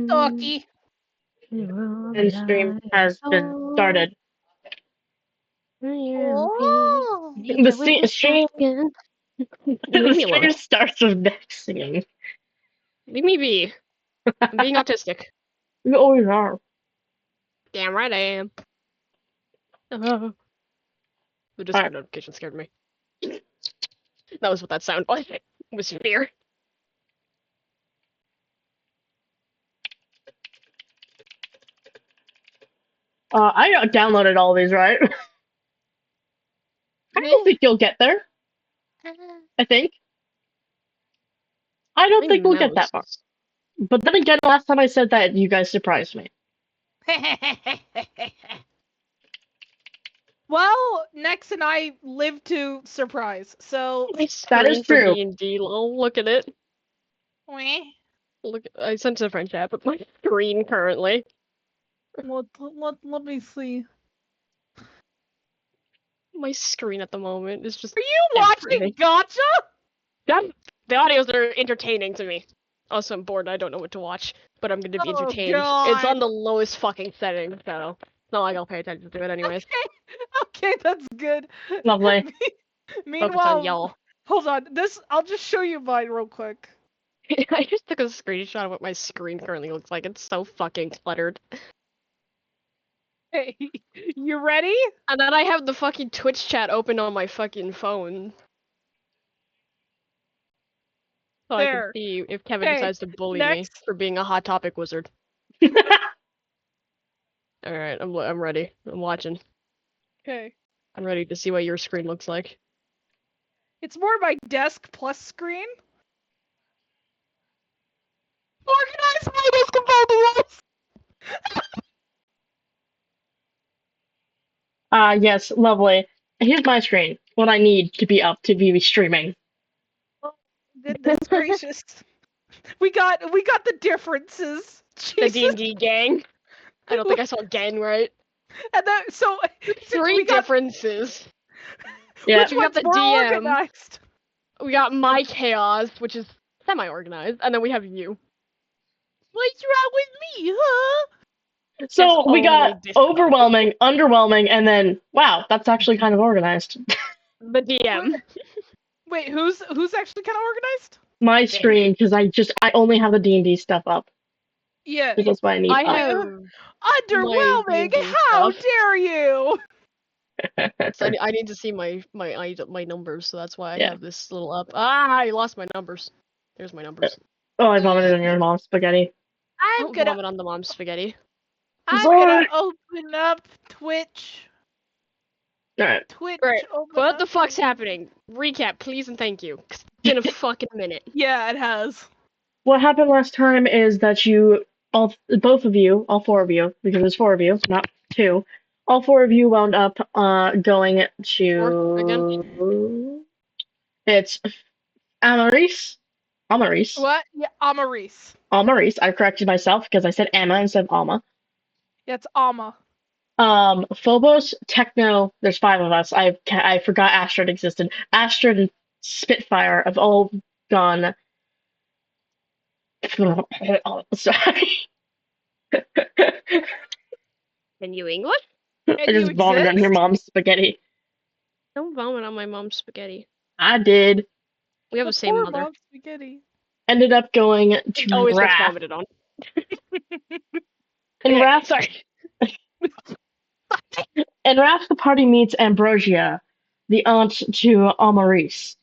Talkie. And stream has been started. Oh. The stream Leave me alone. starts with Nick singing. Leave me be. I'm being autistic. You always are. Damn right I am. The Discord notification scared me. That was what that sound was. It was fear. I downloaded all these, right? I don't think you'll get there. I think. I don't think we'll get that far. But then again, last time I said that, you guys surprised me. Well, Nex and I live to surprise, so That is true. D&D, look at it. Look, I sent it to the friend chat, but my screen currently. let me see. My screen at the moment is just. Are you watching Gotcha? The audios are entertaining to me. Also, I'm bored. I don't know what to watch, but I'm gonna be entertained. God. It's on the lowest fucking setting, so it's not like I'll pay attention to it anyways. Okay, that's good. Lovely. Meanwhile, y'all. Hold on. I'll just show you mine real quick. I just took a screenshot of what my screen currently looks like. It's so fucking cluttered. Hey, you ready? And then I have the fucking Twitch chat open on my fucking phone. So I can see if Kevin decides to bully me for being a Hot Topic wizard. Alright, I'm ready. I'm watching. Okay. I'm ready to see what your screen looks like. It's more my desk plus screen. Organize my desk and Yes, lovely. Here's my screen. What I need to be up to be streaming. Oh, goodness gracious. We got the differences. Jesus. The D&D gang. I don't think I saw gang right. And then so three differences. Yeah. Which one's more organized? We got my chaos, which is semi-organized, and then we have you. What's wrong with me, huh? So we got overwhelming, underwhelming, and then wow, that's actually kind of organized. The DM. Wait, who's actually kind of organized? My screen, because I only have the D&D stuff up. Yeah. That's what I need. I have underwhelming. How dare you? So I need to see my numbers, so that's why I have this little up. I lost my numbers. There's my numbers. Oh, I vomited on your mom's spaghetti. I'm gonna vomit on the mom's spaghetti. I'm gonna open up Twitch. Alright. Twitch. Right. What the fuck's happening? Recap, please and thank you. It's been a fucking minute. Yeah, it has. What happened last time is that both of you, all four of you, because there's four of you, not two, all four of you wound up going to. It's Amaris. What? Yeah, Amaris. Amaris. I corrected myself because I said Amma instead of Alma. Yeah, it's Alma. Phobos, Techno. There's five of us. I forgot Astrid existed. Astrid and Spitfire have all gone. Sorry. Can you English? I just vomited on your mom's spaghetti. Don't vomit on my mom's spaghetti. I did. We have the same mother. Mom's spaghetti. Ended up going to always gets vomited on. And Raph, sorry. And Raph, the party meets Ambrosia, the aunt to Amaris,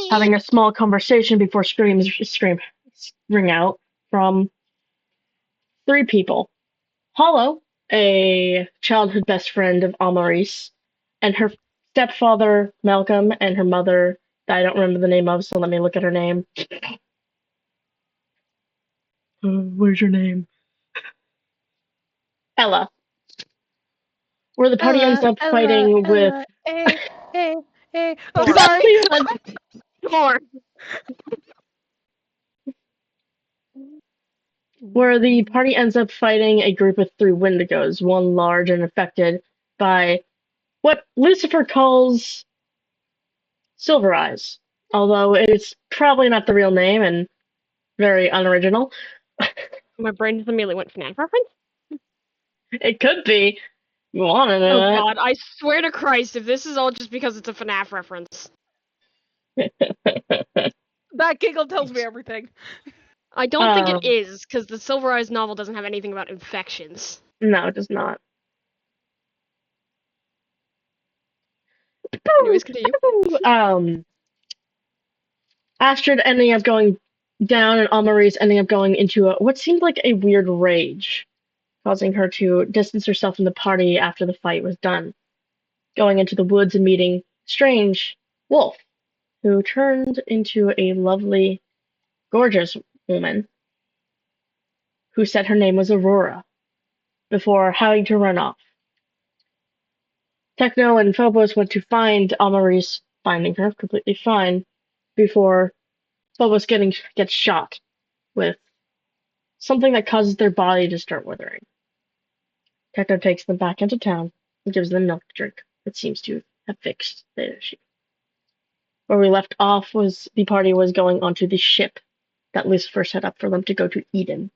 having a small conversation before screams ring out from three people. Hollow, a childhood best friend of Amaris, and her stepfather, Malcolm, and her mother, that I don't remember the name of, so let me look at her name. Where's your name? Ella. Where the party ends up fighting with... Oh, sorry. More. Where the party ends up fighting a group of three Wendigos, one large and affected by what Lucifer calls Silver Eyes, although it's probably not the real name and very unoriginal. My brain just immediately went FNAF reference. It could be. You wanted Oh it. god, I swear to Christ, if this is all just because it's a FNAF reference. That giggle tells me everything. I don't think it Um, is, because the Silver Eyes novel doesn't have anything about infections. no, it does not. Anyways, continue. Um, Astrid ending up going down, and Amaris ending up going into what seemed like a weird rage, causing her to distance herself from the party after the fight was done, going into the woods and meeting Strange Wolf, who turned into a lovely, gorgeous woman who said her name was Aurora, before having to run off. Techno and Phobos went to find Amaris, finding her completely fine, before Phobos gets shot with something that causes their body to start withering. Techno takes them back into town and gives them milk to drink. It seems to have fixed the issue. Where we left off was the party was going onto the ship that Lucifer set up for them to go to Eden.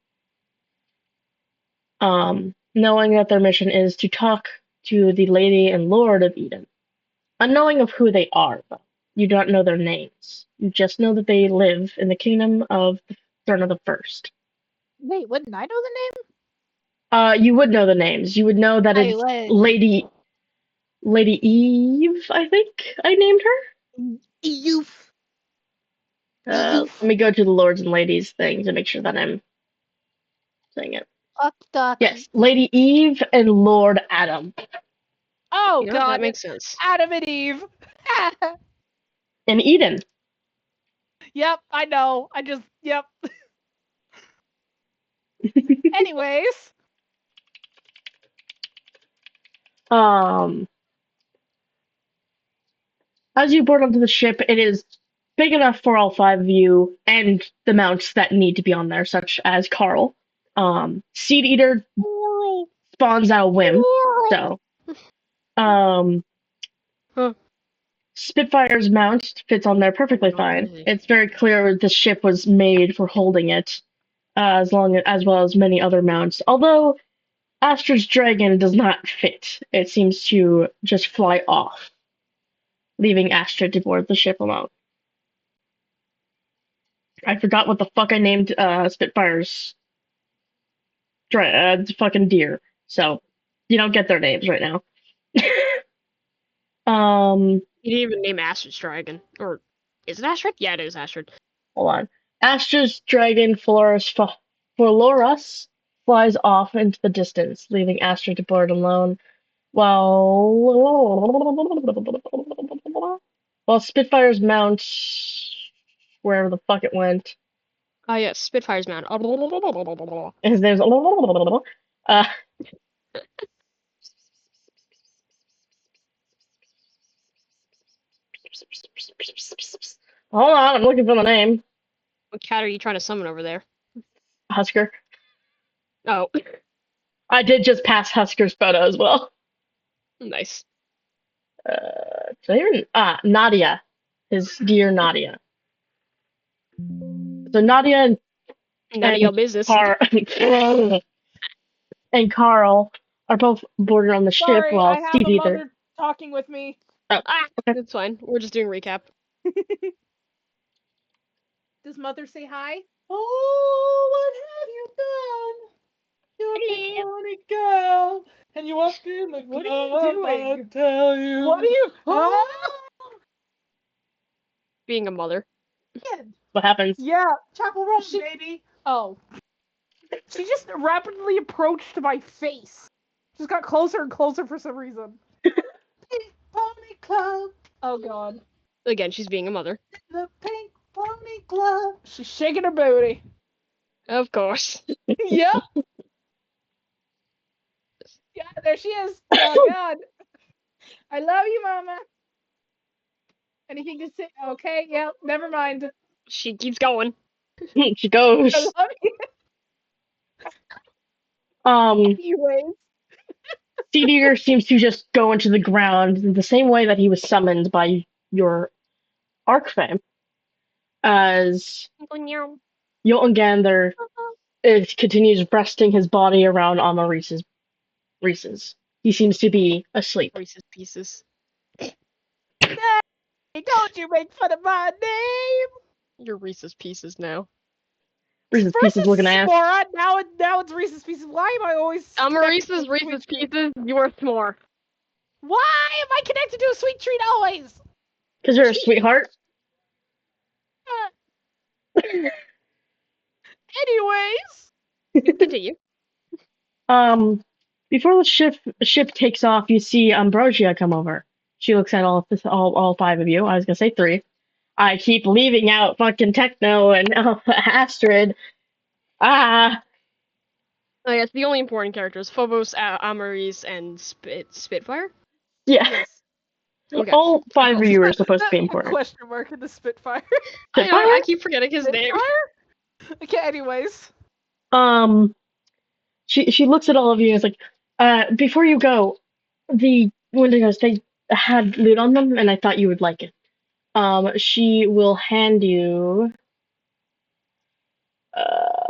Knowing that their mission is to talk to the Lady and Lord of Eden. Unknowing of who they are, though. You don't know their names. You just know that they live in the kingdom of the Throne of the First. Wait, wouldn't I know the You would know the names. You would know that name? I it's would. Lady Eve, I think I named her. Youth. Let me go to the Lords and Ladies thing to make sure that I'm saying it. Yes, Lady Eve and Lord Adam Oh You know, god, that makes sense. Adam and Eve. in Eden. Yep, I know. Yep. Anyways. Um, as you board onto the ship, it is big enough for all five of you and the mounts that need to be on there, such as Carl. Seed Eater spawns at a whim, so Huh. Spitfire's mount fits on there perfectly fine. It's very clear the ship was made for holding it, as well as many other mounts. Although Astra's dragon does not fit, it seems to just fly off, leaving Astra to board the ship alone. I forgot what the fuck I named Spitfire's fucking deer, so you don't get their names right now. You didn't even name Astrid's dragon. Or, is it Astrid? Yeah, it is Astrid. Hold on. Astra's dragon Florus flies off into the distance, leaving Astra to board alone, while Spitfire's mount, wherever the fuck it went, Ah, yes, Spitfire's mount. his name's hold on, I'm looking for the name. What cat are you trying to summon over there? Husker. Oh, I did just pass Husker's photo as well. nice. Nadia. His dear Nadia. So Nadia None of your business. and Carl are both boarded on the ship Sorry, while I have Steve a either. mother talking with me. Oh, Ah, okay. that's fine. We're just doing recap. Does mother say hi? Oh, what have you done? You're a funny girl. And you walk in the What are you doing? I tell you. What are you? Being a mother. What happens? Yeah, Chapel Roan, baby. Oh. She just rapidly approached my face. Just got closer and closer for some reason. Pink Pony Club. Oh god. Again, she's being a mother. The Pink Pony Club. She's shaking her booty. Of course. Yep. Yeah, there she is. Oh god. I love you, Mama. Anything to say? Okay, yeah, never mind. She keeps going. She goes. I love you. Anyways. Seed Eater seems to just go into the ground in the same way that he was summoned by your Arc fame. As Jotungander it continues resting his body around Reese's. He seems to be asleep. Reese's Pieces. Don't you make fun of my name! You're Reese's Pieces now. Reese's First Pieces it's looking ass. S'more, now it's Reese's Pieces. Why am I always I'm connected to Reese's a Reese's sweet treat? Pieces. You're s'more. Why am I connected to a sweet treat always? Because you're a sweetheart. Anyways. You continue. Before the ship takes off, you see Ambrosia come over. She looks at all five of you. I was gonna say three. I keep leaving out fucking Techno and Astrid. Ah, Oh yes, the only important characters: Phobos, Amaris, and Spitfire. yeah. Yes. Okay. All five of you are supposed to be A important. question mark in the Spitfire. I keep forgetting his name. Spitfire? Okay, anyways. She looks at all of you and is like, before you go, the Wendigos, they had loot on them, and I thought you would like it. She will hand you.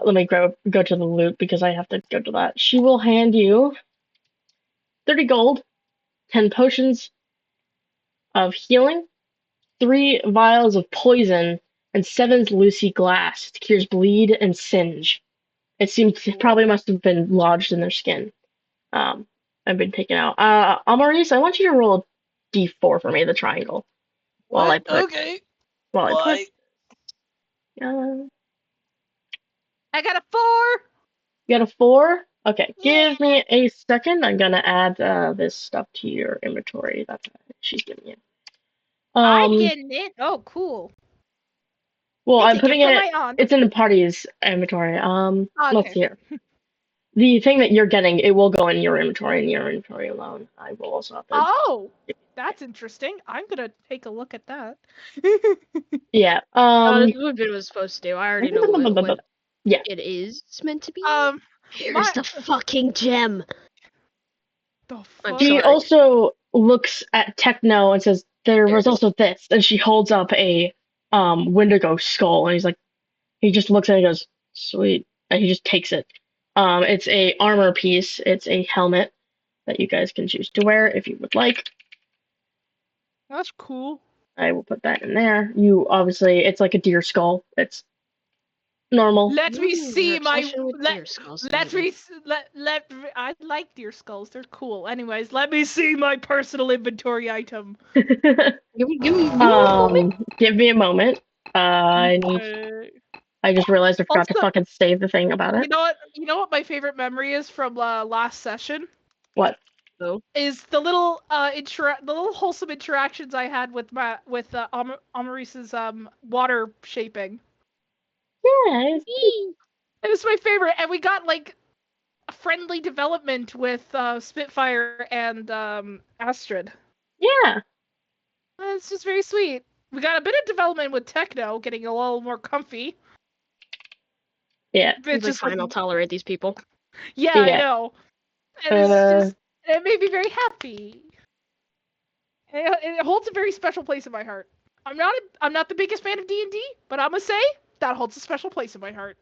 Let me go to the loot because I have to go to that. She will hand you 30 gold, 10 potions of healing, 3 vials of poison, and 7 Lucy glass. It cures bleed and singe. It seems it probably must have been lodged in their skin. I've been taken out. Amaris, I want you to roll a d4 for me, the triangle. What? While I put. Okay. While I Why? put. I got a 4! You got a 4? Okay, Yeah. give me a second. I'm gonna add this stuff to your inventory. That's what she's giving you. I'm getting it. Oh, cool. Well, I I'm take putting from it. my aunt. It's in the party's inventory. Let's Okay. see here. The thing that you're getting, it will go in your inventory alone. I will also have to. Oh, that's interesting. I'm gonna take a look at that. Yeah. Oh, this is what Vin was supposed to do. I already know what Yeah. it is meant to be. my Here's the fucking gem. the I'm fuck? She sorry. also looks at Techno and says, "There There was it is. also this," and she holds up a Wendigo skull, and he's like, he just looks at it and goes, "Sweet," and he just takes it. It's a armor piece. It's a helmet that you guys can choose to wear if you would like. That's cool. I will put that in there. You obviously, it's like a deer skull. It's normal. Let me see your my obsession with deer skulls, let don't me I like deer skulls. They're cool. Anyways, let me see my personal inventory item. Give me a moment. Give me a moment. I just realized I forgot to Also, fucking save the thing about it. You know what my favorite memory is from last session? What? Oh. Is the little the little wholesome interactions I had with Amaris's water shaping. Yeah. It was my favorite, and we got like a friendly development with Spitfire and Astrid. Yeah. It's just very sweet. We got a bit of development with Techno, getting a little more comfy. Yeah. He's like, fine, I'll tolerate these people. Yeah, I know. And it made me very happy. It holds a very special place in my heart. I'm not the biggest fan of D&D, but I'm gonna say that holds a special place in my heart.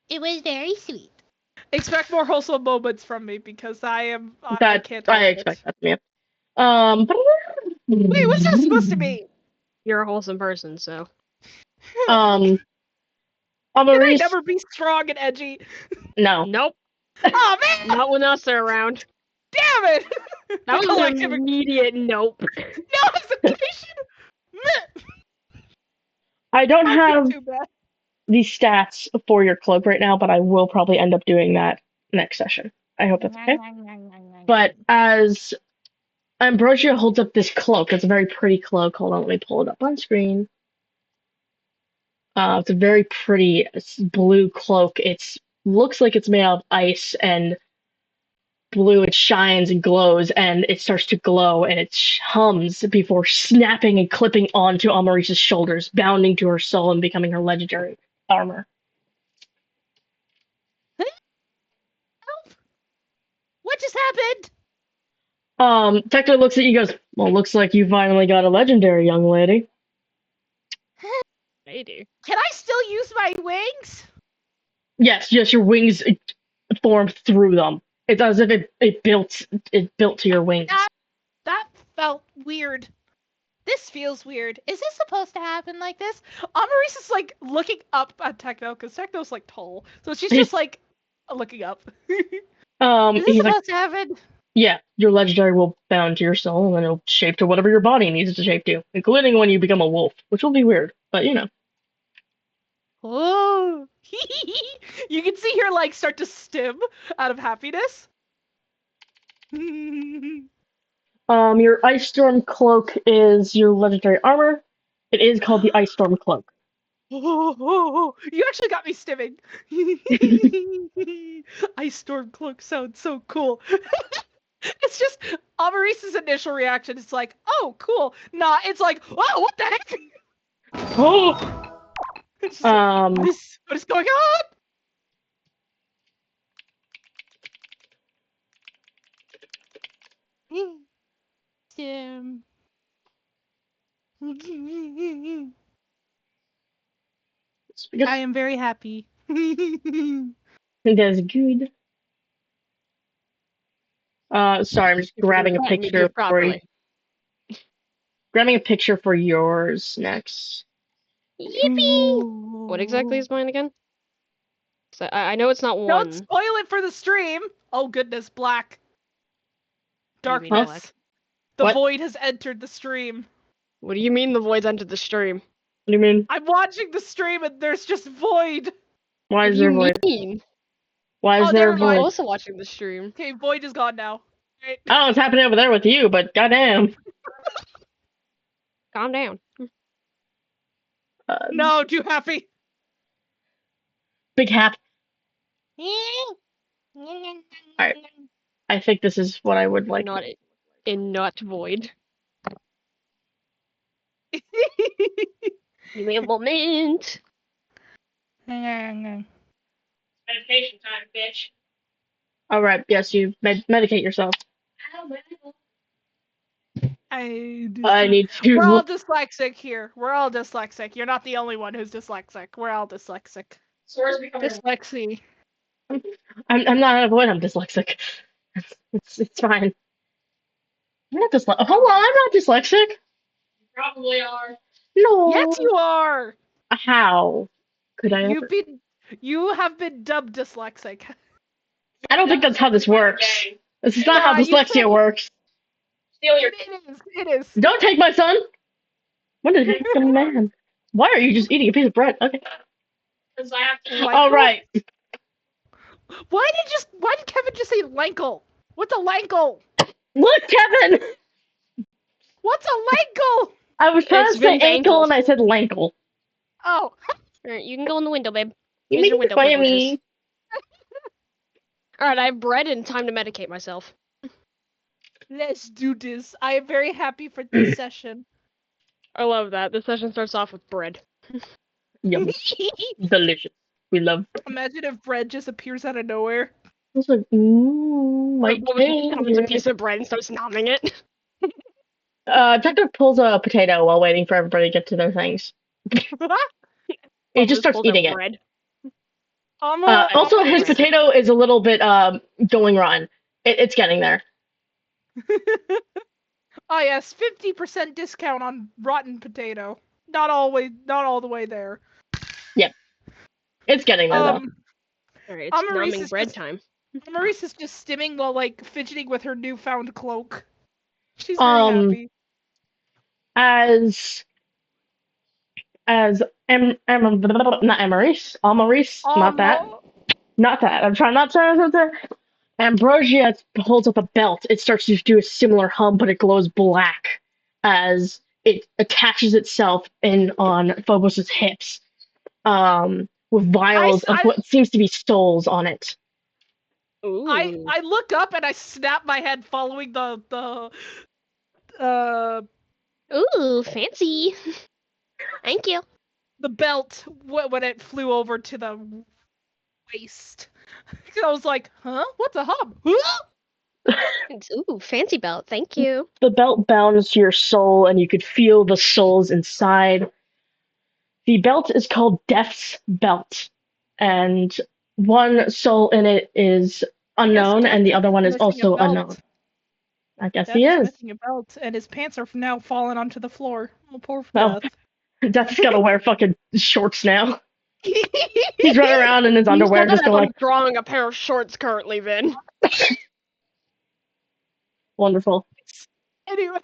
It was very sweet. Expect more wholesome moments from me because I can't. I expect that from you. Wait, what's that supposed to be? You're a wholesome person, so. Can I Amaris, never be strong and edgy? no. Nope. Oh man! Not when us are around. Damn it! That was an immediate nope. No hesitation. I don't have Too bad. the stats for your cloak right now, but I will probably end up doing that next session. I hope that's okay. But as Ambrosia holds up this cloak, it's a very pretty cloak. Hold on, let me pull it up on screen. It's a very pretty blue cloak. It looks like it's made out of ice and blue. It shines and glows, and it starts to glow, and it hums before snapping and clipping onto Amaris's shoulders, bounding to her soul and becoming her legendary armor. What just happened? Tector looks at you and goes, "Well, looks like you finally got a legendary, young lady." Lady. Can I still use my wings? Yes, your wings form through them. It's as if it built to your wings. That felt weird. This feels weird. Is this supposed to happen like this? Amaris is like looking up at Techno because Techno's like tall, so she's just like looking up. Is this He's supposed like, to happen? yeah, your legendary will bound to your soul and it'll shape to whatever your body needs it to shape to, including when you become a wolf, which will be weird, but you know. Oh, you can see her like start to stim out of happiness. Your Ice Storm cloak is your legendary armor. It is called the Ice Storm cloak. You actually got me stimming. Ice Storm cloak sounds so cool. It's just Amaris's initial reaction is like, oh, cool. Nah, it's like, oh, what the heck? Oh. It's just like, what is going on? Stim. I am very happy. That's good. Sorry, I'm just grabbing a picture for you. Grabbing a picture for yours next. Yippee! What exactly is mine again? I know it's not one. Don't spoil it for the stream. Oh goodness, black. Darkness. Black? The What? void has entered the stream. What do you mean the void's entered the stream? What do you mean? I'm watching the stream and there's just void. Why is there void? Why is there void? I'm also watching the stream. Okay, void is gone now. Right. I don't know what's happening over there with you, but goddamn. Calm down. No, too happy. Big happy. Alright. I think this is what I would like. Not void. Give me a moment. Medication time, bitch. Alright, yes, you medicate yourself. I need to. We're all dyslexic here. We're all dyslexic. You're not the only one who's dyslexic. We're all dyslexic. Dyslexia. I'm not out of void, I'm dyslexic. It's fine. I'm not dyslexic. Hold on, I'm not dyslexic. You probably are. No. Yes, you are. How could I ever? You have been dubbed dyslexic. I don't think that's how this works. This is not how dyslexia works. It is. Don't take my son. What is it, man? Why are you just eating a piece of bread? Okay. Because I have to. All right. Why did Kevin just say lankle? What's a lankle? Look, Kevin. What's a lankle? I was trying to say ankle and I said lankle. Oh. Alright, you can go in the window, babe. You make me fun of me. Alright, I have bread and time to medicate myself. Let's do this. I am very happy for this session. I love that. This session starts off with bread. Yummy. Delicious. We love bread. Imagine if bread just appears out of nowhere. It's like, my comes a piece of bread and starts nomming it. Tucker pulls a potato while waiting for everybody to get to their things. He just starts eating it. Also, his potato is a little bit going rotten. It's getting there. Oh yes, 50% discount on rotten potato. Not all the way there. Yep. It's getting there though. Alright, it's numbing bread time. Maurice is just stimming while like fidgeting with her newfound cloak. She's very happy. Not Amaris, not that. I'm trying not to. Ambrosia holds up a belt. It starts to do a similar hum, but it glows black as it attaches itself in on Phobos's hips, with vials of what seems to be souls on it. Ooh. I look up and I snap my head, following the. Ooh, fancy. Thank you. The belt when it flew over to the waist. I was like, huh? What's a hub? Ooh, fancy belt. Thank you. The belt bounds to your soul, and you could feel the souls inside. The belt is called Death's Belt, and one soul in it is unknown, Death and the is other one is missing a also unknown. belt. I guess Death he is is. missing a belt, and his pants are now falling onto the floor. Oh, poor Well, Death. Death's gotta wear fucking shorts now. He's running around in his You underwear, said that just as going I'm like, drawing a pair of shorts currently, Vin. wonderful. Anyway,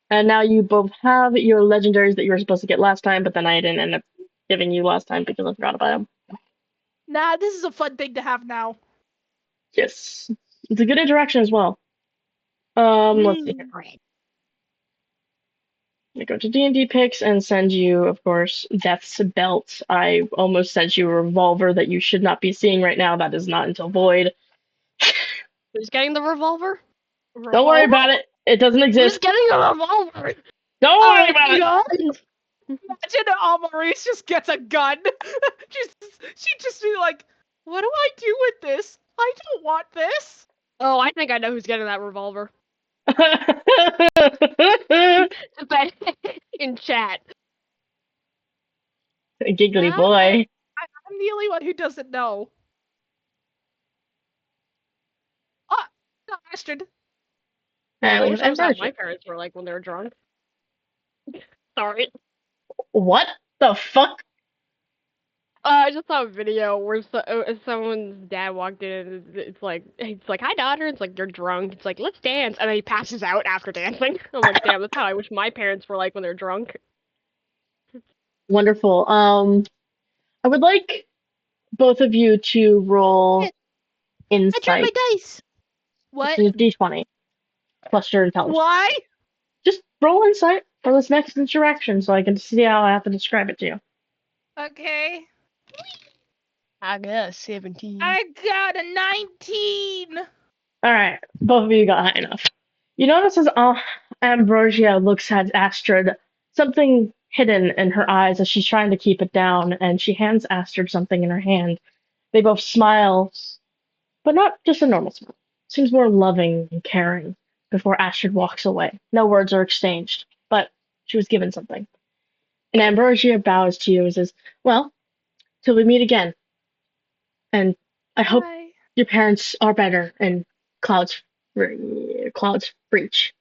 And now you both have your legendaries that you were supposed to get last time, but then I didn't end up giving you last time because I forgot about them. nah, this is a fun thing to have now. Yes. It's a good interaction as well. Let's see here. Great. I go to D&D picks and send you, of course, Death's Belt. I almost sent you a revolver that you should not be seeing right now. That is not until Void. Who's getting the revolver? Don't worry about it. It doesn't Who's exist. getting a revolver? Don't worry about it. God. Imagine Maurice just gets a gun. She'd just be like, what do I do with this? I don't want this. Oh, I think I know who's getting that revolver. In chat. Giggly boy. I'm the only one who doesn't know. Ah, Astrid. And I we wish have I was how my Ambrosia. parents were like when they were drunk. Sorry. What the fuck? I just saw a video where someone's dad walked in and it's like, hi daughter, it's like, you're drunk. It's like, let's dance. And then he passes out after dancing. I'm like, damn, that's how I wish my parents were like when they're drunk. Wonderful. I would like both of you to roll I dropped insight. my dice. What? It's a d20 plus your intelligence. Why? Just roll insight for this next interaction so I can see how I have to describe it to you. Okay. I got 17. I got a 19. Alright, both of you got high enough. You notice as Ambrosia looks at Astrid, something hidden in her eyes as she's trying to keep it down, and she hands Astrid something in her hand. They both smile, but not just a normal smile. Seems more loving and caring before Astrid walks away. No words are exchanged, but she was given something. And Ambrosia bows to you and says, well, till we meet again. And I hope Bye. your parents are better and Cloud's breach.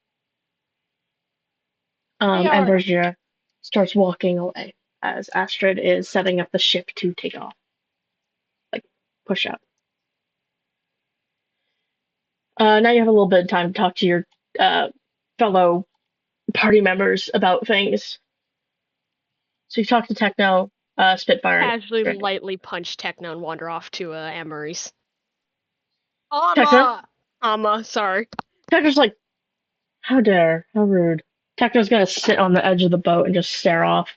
They are. Ambrosia starts walking away as Astrid is setting up the ship to take off. Like, push out. Now you have a little bit of time to talk to your fellow party members about things. So you talk to Techno, Spitfire. Casually, and lightly punch Techno and wander off to Anne-Marie's. Techno? Sorry. Techno's like, how dare, how rude. Techno's gonna sit on the edge of the boat and just stare off.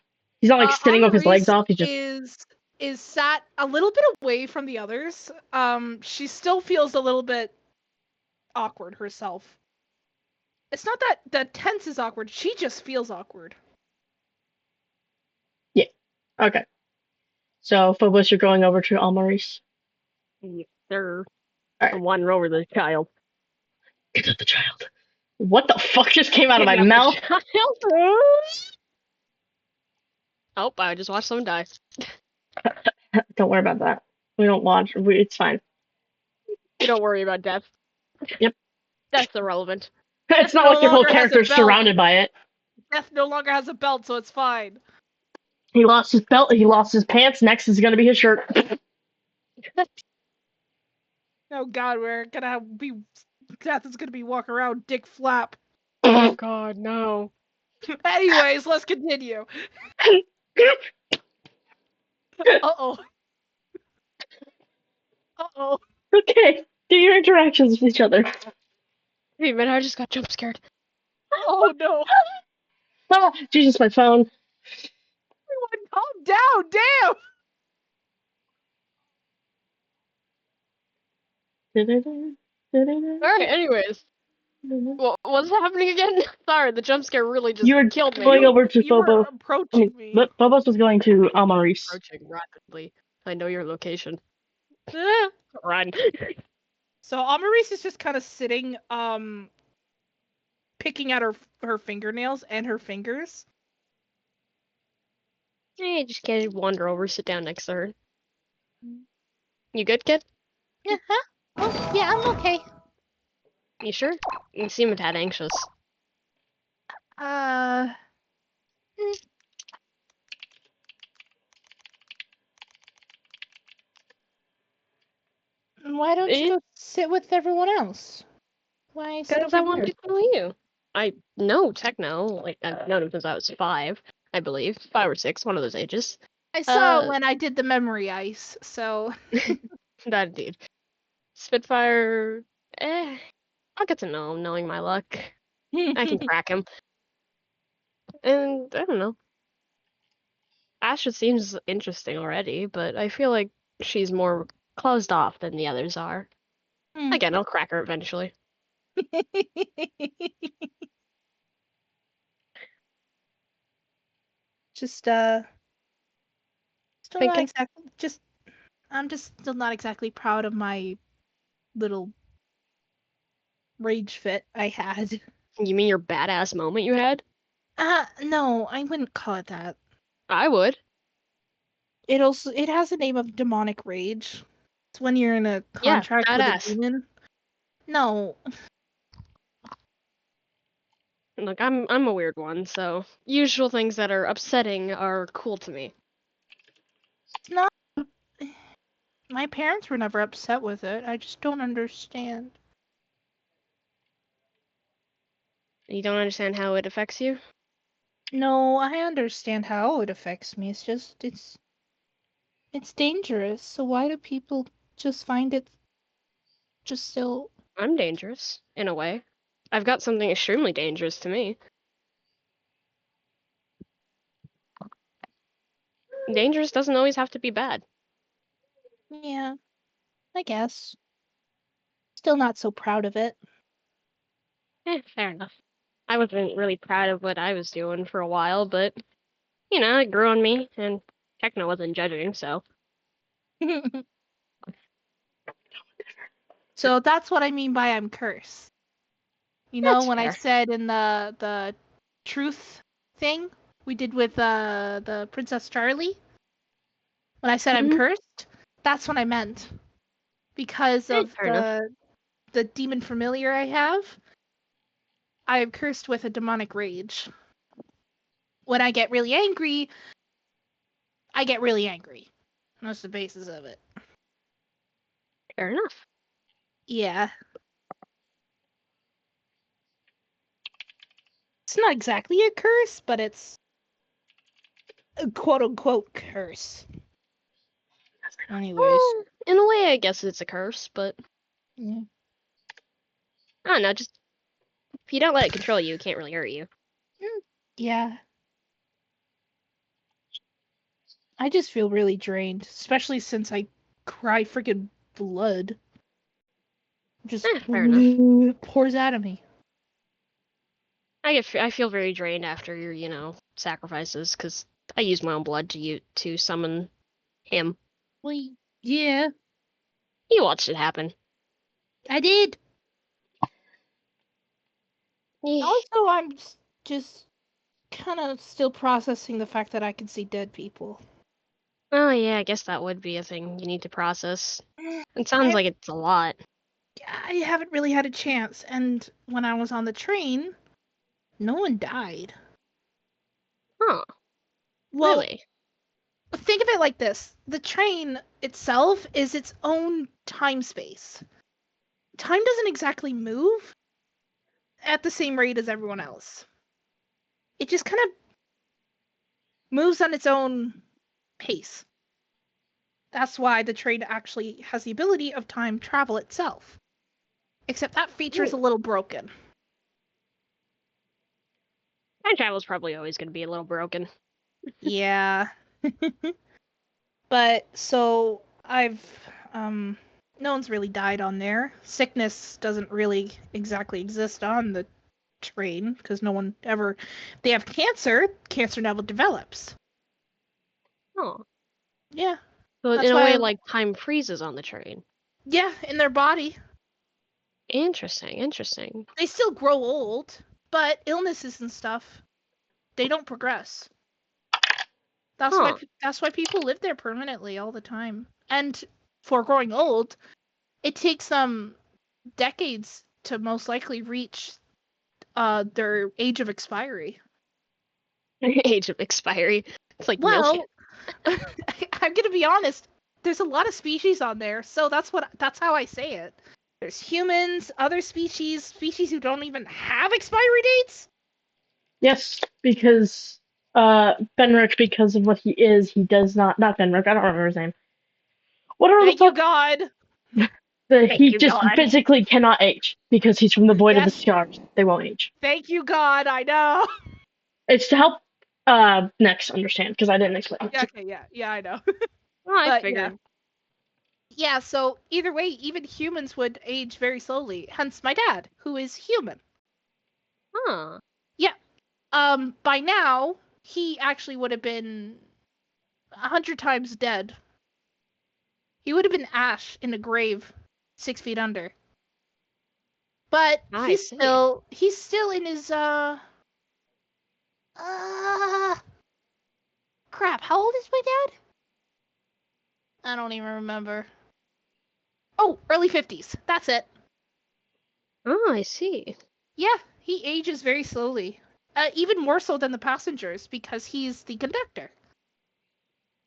He's not like sitting with his legs off, he's just is sat a little bit away from the others. She still feels a little bit awkward herself. It's not that the tense is awkward, she just feels awkward. yeah. Okay. So Phobos, you're going over to Almaris. They're Alright. one over the child. Get up the child. What the fuck just came out of my mouth? Oh, I just watched someone die. Don't worry about that. We don't watch. It's fine. You don't worry about death. Yep. That's irrelevant. It's not no like your whole longer has a character's belt. surrounded by it. Death no longer has a belt, so it's fine. He lost his belt. He lost his pants. Next is gonna be his shirt. Oh god, we're gonna be Death is gonna be walking around dick flap. Oh god, no. Anyways, let's continue. Uh-oh. Uh-oh. Okay. Do your interactions with each other. Hey man, I just got jump scared. Oh no. Oh, Jesus, my phone. Everyone calm down, damn! Alright, anyways. What's happening again? Sorry, the jump scare really just You were killed me. going over to You were Phobos. approaching me. Phobos was going to Almaris. Approaching rapidly. I know your location. Ah. Run. So Amaris is just kind of sitting, picking at her fingernails and her fingers. Hey, just can't wander over, sit down next to her. You good, kid? Yeah, huh? Oh, yeah, I'm okay. You sure? You seem a tad anxious. Uh, why don't you go sit with everyone else? Why sit Because I over want here? to know you. I know Techno. Like, I've known him since I was 5, I believe. 5 or 6, one of those ages. I saw it when I did the memory ice, so. That indeed. Spitfire, I'll get to know him, knowing my luck. I can crack him. And, I don't know. Asha seems interesting already, but I feel like she's more closed off than the others are. Again, I'll crack her eventually. Just still not Thinking? exactly. I'm just still not exactly proud of my little rage fit I had. You mean your badass moment you had? No, I wouldn't call it that. I would. It has a name of demonic rage. It's when you're in a Yeah, contract with a badass. demon. No, Look, I'm a weird one, so usual things that are upsetting are cool to me. it's not. My parents were never upset with it. I just don't understand. You don't understand how it affects you? No, I understand how it affects me. It's just it's dangerous. So why do people just find it just still? I'm dangerous, in a way. I've got something extremely dangerous to me. Dangerous doesn't always have to be bad. Yeah, I guess. Still not so proud of it. Fair enough. I wasn't really proud of what I was doing for a while, but, it grew on me, and Techno wasn't judging, so. So that's what I mean by I'm cursed. You know, That's when I fair. said in the truth thing we did with the Princess Charlie, when I said I'm Mhm. cursed, that's what I meant. Because of Fair enough. the demon familiar I have, I am cursed with a demonic rage. When I get really angry, I get really angry. That's the basis of it. Fair enough. Yeah. It's not exactly a curse, but it's a quote unquote curse. Anyways. Well, in a way, I guess it's a curse, but Yeah. I don't know, just if you don't let it control you, it can't really hurt you. Yeah. I just feel really drained, especially since I cry freaking blood. Just Fair enough. pours out of me. I feel very drained after your, sacrifices, because I used my own blood to summon him. Well, yeah, You watched it happen. I did. Eh. Also, I'm just kind of still processing the fact that I can see dead people. Oh yeah, I guess that would be a thing you need to process. It sounds I like it's a lot. I haven't really had a chance, and when I was on the train, no one died. Huh? Well, Really? think of it like this: the train itself is its own time space. Time doesn't exactly move at the same rate as everyone else. It just kind of moves on its own pace. That's why the train actually has the ability of time travel itself. Except that feature is a little broken. Time travel's probably always going to be a little broken. Yeah. But so I've no one's really died on there. Sickness doesn't really exactly exist on the train because no one ever they have cancer never develops. Oh, Yeah. so That's in a why way, like time freezes on the train. yeah, in their body. Interesting. Interesting. They still grow old, but illnesses and stuff, they don't progress. Huh. That's why people live there permanently all the time. And for growing old, it takes them decades to most likely reach their age of expiry. Age of expiry. It's like milk. Well, I'm gonna be honest. There's a lot of species on there, so that's how I say it. There's humans, other species who don't even have expiry dates. Yes, because Benrick, because of what he does not Benrick, I don't remember his name. Whatever the Thank you, fuck, God. he you, just God. physically cannot age because he's from the void of the Yes. stars. They won't age. Thank you, God. I know. It's to help Nex understand because I didn't explain. Yeah, okay, yeah, I know. Oh, I But figured. yeah. So either way, even humans would age very slowly. Hence, my dad, who is human. Huh. Yeah. By now, he actually would have been 100 times dead. He would have been ash in a grave 6 feet under. But I see. he's still in his crap. How old is my dad? I don't even remember. Oh, early 50s. That's it. Oh, I see. Yeah, he ages very slowly. Even more so than the passengers because he's the conductor.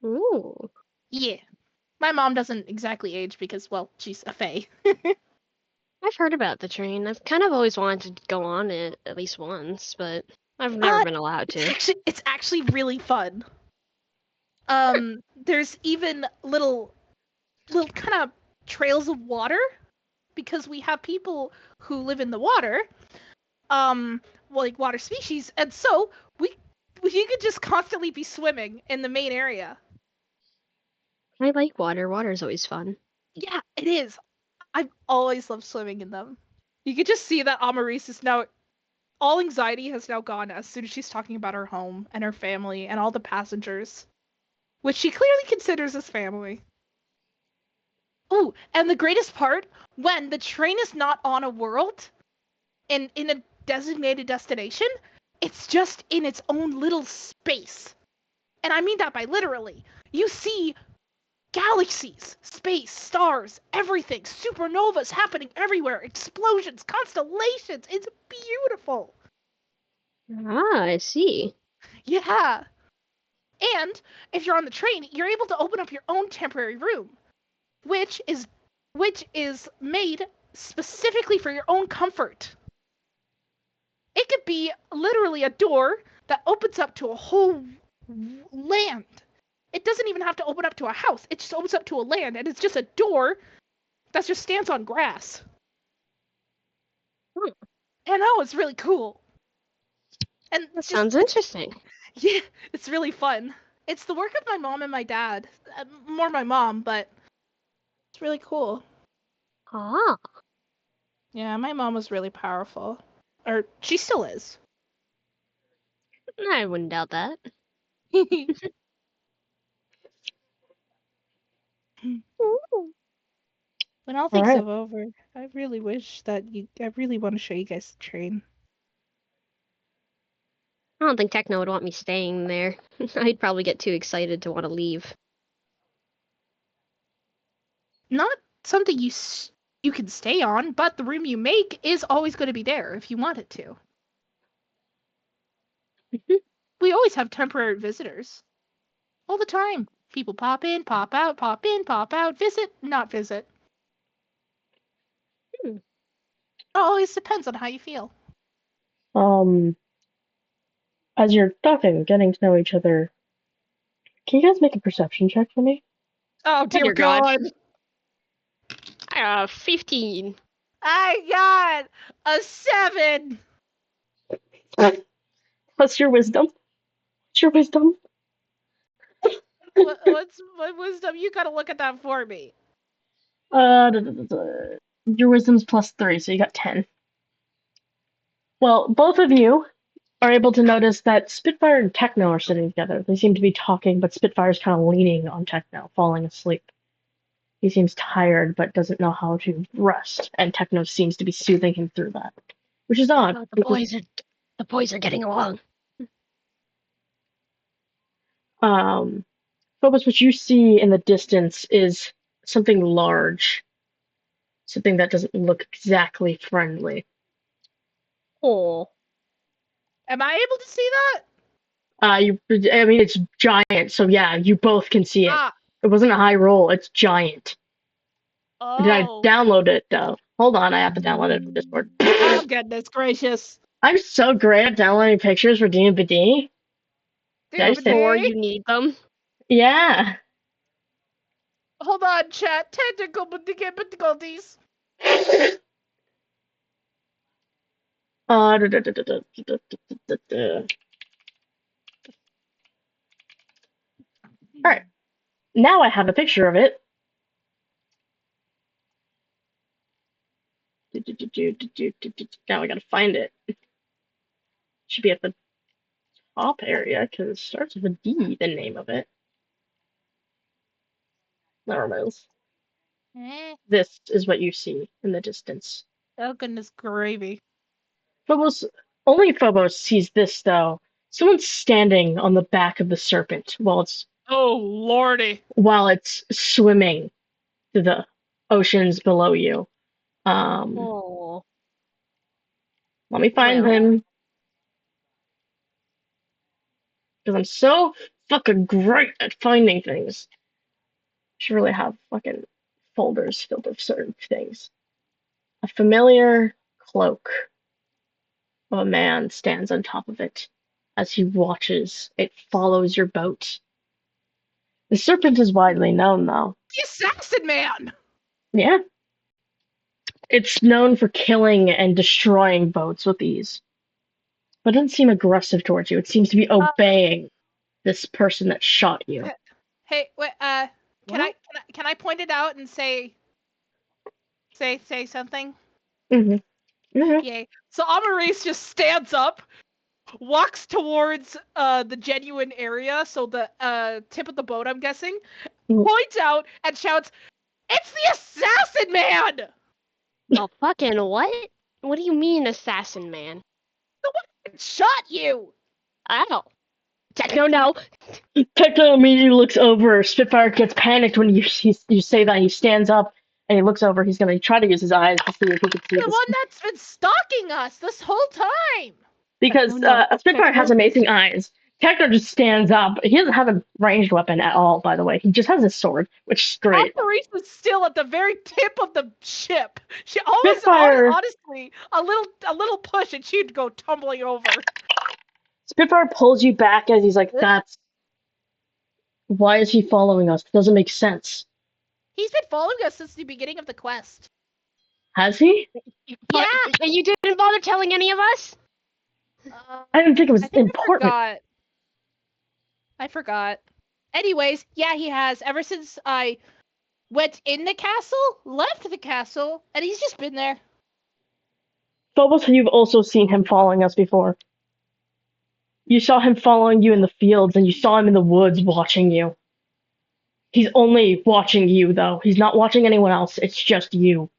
Ooh. Yeah. My mom doesn't exactly age because, well, she's a fae. I've heard about the train. I've kind of always wanted to go on it at least once, but I've never been allowed to. It's actually really fun. There's even little kind of trails of water because we have people who live in the water, like water species, and so you could just constantly be swimming in the main area. I like water. Water's always fun. Yeah, it is. I've always loved swimming in them. You could just see that Amaris is now all anxiety has now gone as soon as she's talking about her home and her family and all the passengers, which she clearly considers as family. Oh, and the greatest part, when the train is not on a world in a designated destination, it's just in its own little space. And I mean that by literally. You see galaxies, space, stars, everything, supernovas happening everywhere, explosions, constellations. It's beautiful. Ah, I see. Yeah. And if you're on the train, you're able to open up your own temporary room, which is made specifically for your own comfort. It could be literally a door that opens up to a whole land. It doesn't even have to open up to a house. It just opens up to a land, and it's just a door that just stands on grass. And oh, it's really cool. And That sounds interesting. Yeah, it's really fun. It's the work of my mom and my dad. More my mom, but it's really cool. Ah. Yeah, my mom was really powerful. Or she still is. I wouldn't doubt that. When all things Alright. are over, I really wish that I really want to show you guys the train. I don't think Techno would want me staying there. I'd probably get too excited to want to leave. Not something you can stay on, but the room you make is always going to be there if you want it to. We always have temporary visitors. All the time. People pop in, pop out, pop in, pop out, visit, not visit. Hmm. It always depends on how you feel. As you're talking, getting to know each other, can you guys make a perception check for me? Oh dear God. 15. I got a 7. What's your wisdom? What's your wisdom? What's my wisdom? You gotta look at that for me. Your wisdom's +3, so you got 10. Well, both of you are able to notice that Spitfire and Techno are sitting together. They seem to be talking, but Spitfire's kind of leaning on Techno, falling asleep. He seems tired, but doesn't know how to rest, and Techno seems to be soothing him through that, which is odd. Oh, the boys are getting along. Phobos, what you see in the distance is something large, something that doesn't look exactly friendly. Oh. Am I able to see that? I mean, it's giant, so yeah, you both can see it. Ah. It wasn't a high roll, it's giant. Did I Oh. download it though? Hold on, I have to download it from Discord. Oh, goodness gracious. I'm so great at downloading pictures for D&BD. Did I say? Before D&BD? you need them. Yeah. Hold on, chat. Technical difficulties. Da, da, da, da, da, da, da, da, da. All right. Now I have a picture of it. Now I gotta find it. Should be at the top area because it starts with a D, the name of it. There it is. This is what you see in the distance. Oh, goodness gravy. Only Phobos sees this though. Someone's standing on the back of the serpent Oh, lordy. while it's swimming through the oceans below you. Oh. Let me find Well. him because I'm so fucking great at finding things. Should really have fucking folders filled with certain things. A familiar cloak of a man stands on top of it as he watches. It follows your boat. The serpent is widely known, though. The Assassin Man! Yeah. It's known for killing and destroying boats with ease. But it doesn't seem aggressive towards you. It seems to be obeying this person that shot you. Hey, wait, can I point it out and say something? Mm-hmm. Mm-hmm. Yay. So Amaris just stands up, walks towards the genuine area, so the tip of the boat, I'm guessing, points out and shouts, "It's the Assassin Man!" Oh, fucking what? What do you mean, assassin man? The one that shot you! Ow. Techno, no. Tekla immediately looks over. Spitfire gets panicked when you say that. He stands up and he looks over. He's going to try to use his eyes to see if he can see The this. one that's been stalking us this whole time! Because No. Spitfire has amazing eyes. Tekla just stands up. He doesn't have a ranged weapon at all, by the way. He just has his sword, which is great. Amaris is still at the very tip of the ship. She almost, Spitfire- honestly, a little push and she'd go tumbling over. Spitfire pulls you back as he's like, "That's why is he following us? It doesn't make sense." He's been following us since the beginning of the quest. Has he? Yeah. And you didn't bother telling any of us? I didn't think it was I think important. I forgot. Anyways, yeah, he has. Ever since I went in the castle, left the castle, and he's just been there. Phobos, you've also seen him following us before. You saw him following you in the fields, and you saw him in the woods watching you. He's only watching you, though. He's not watching anyone else. It's just you.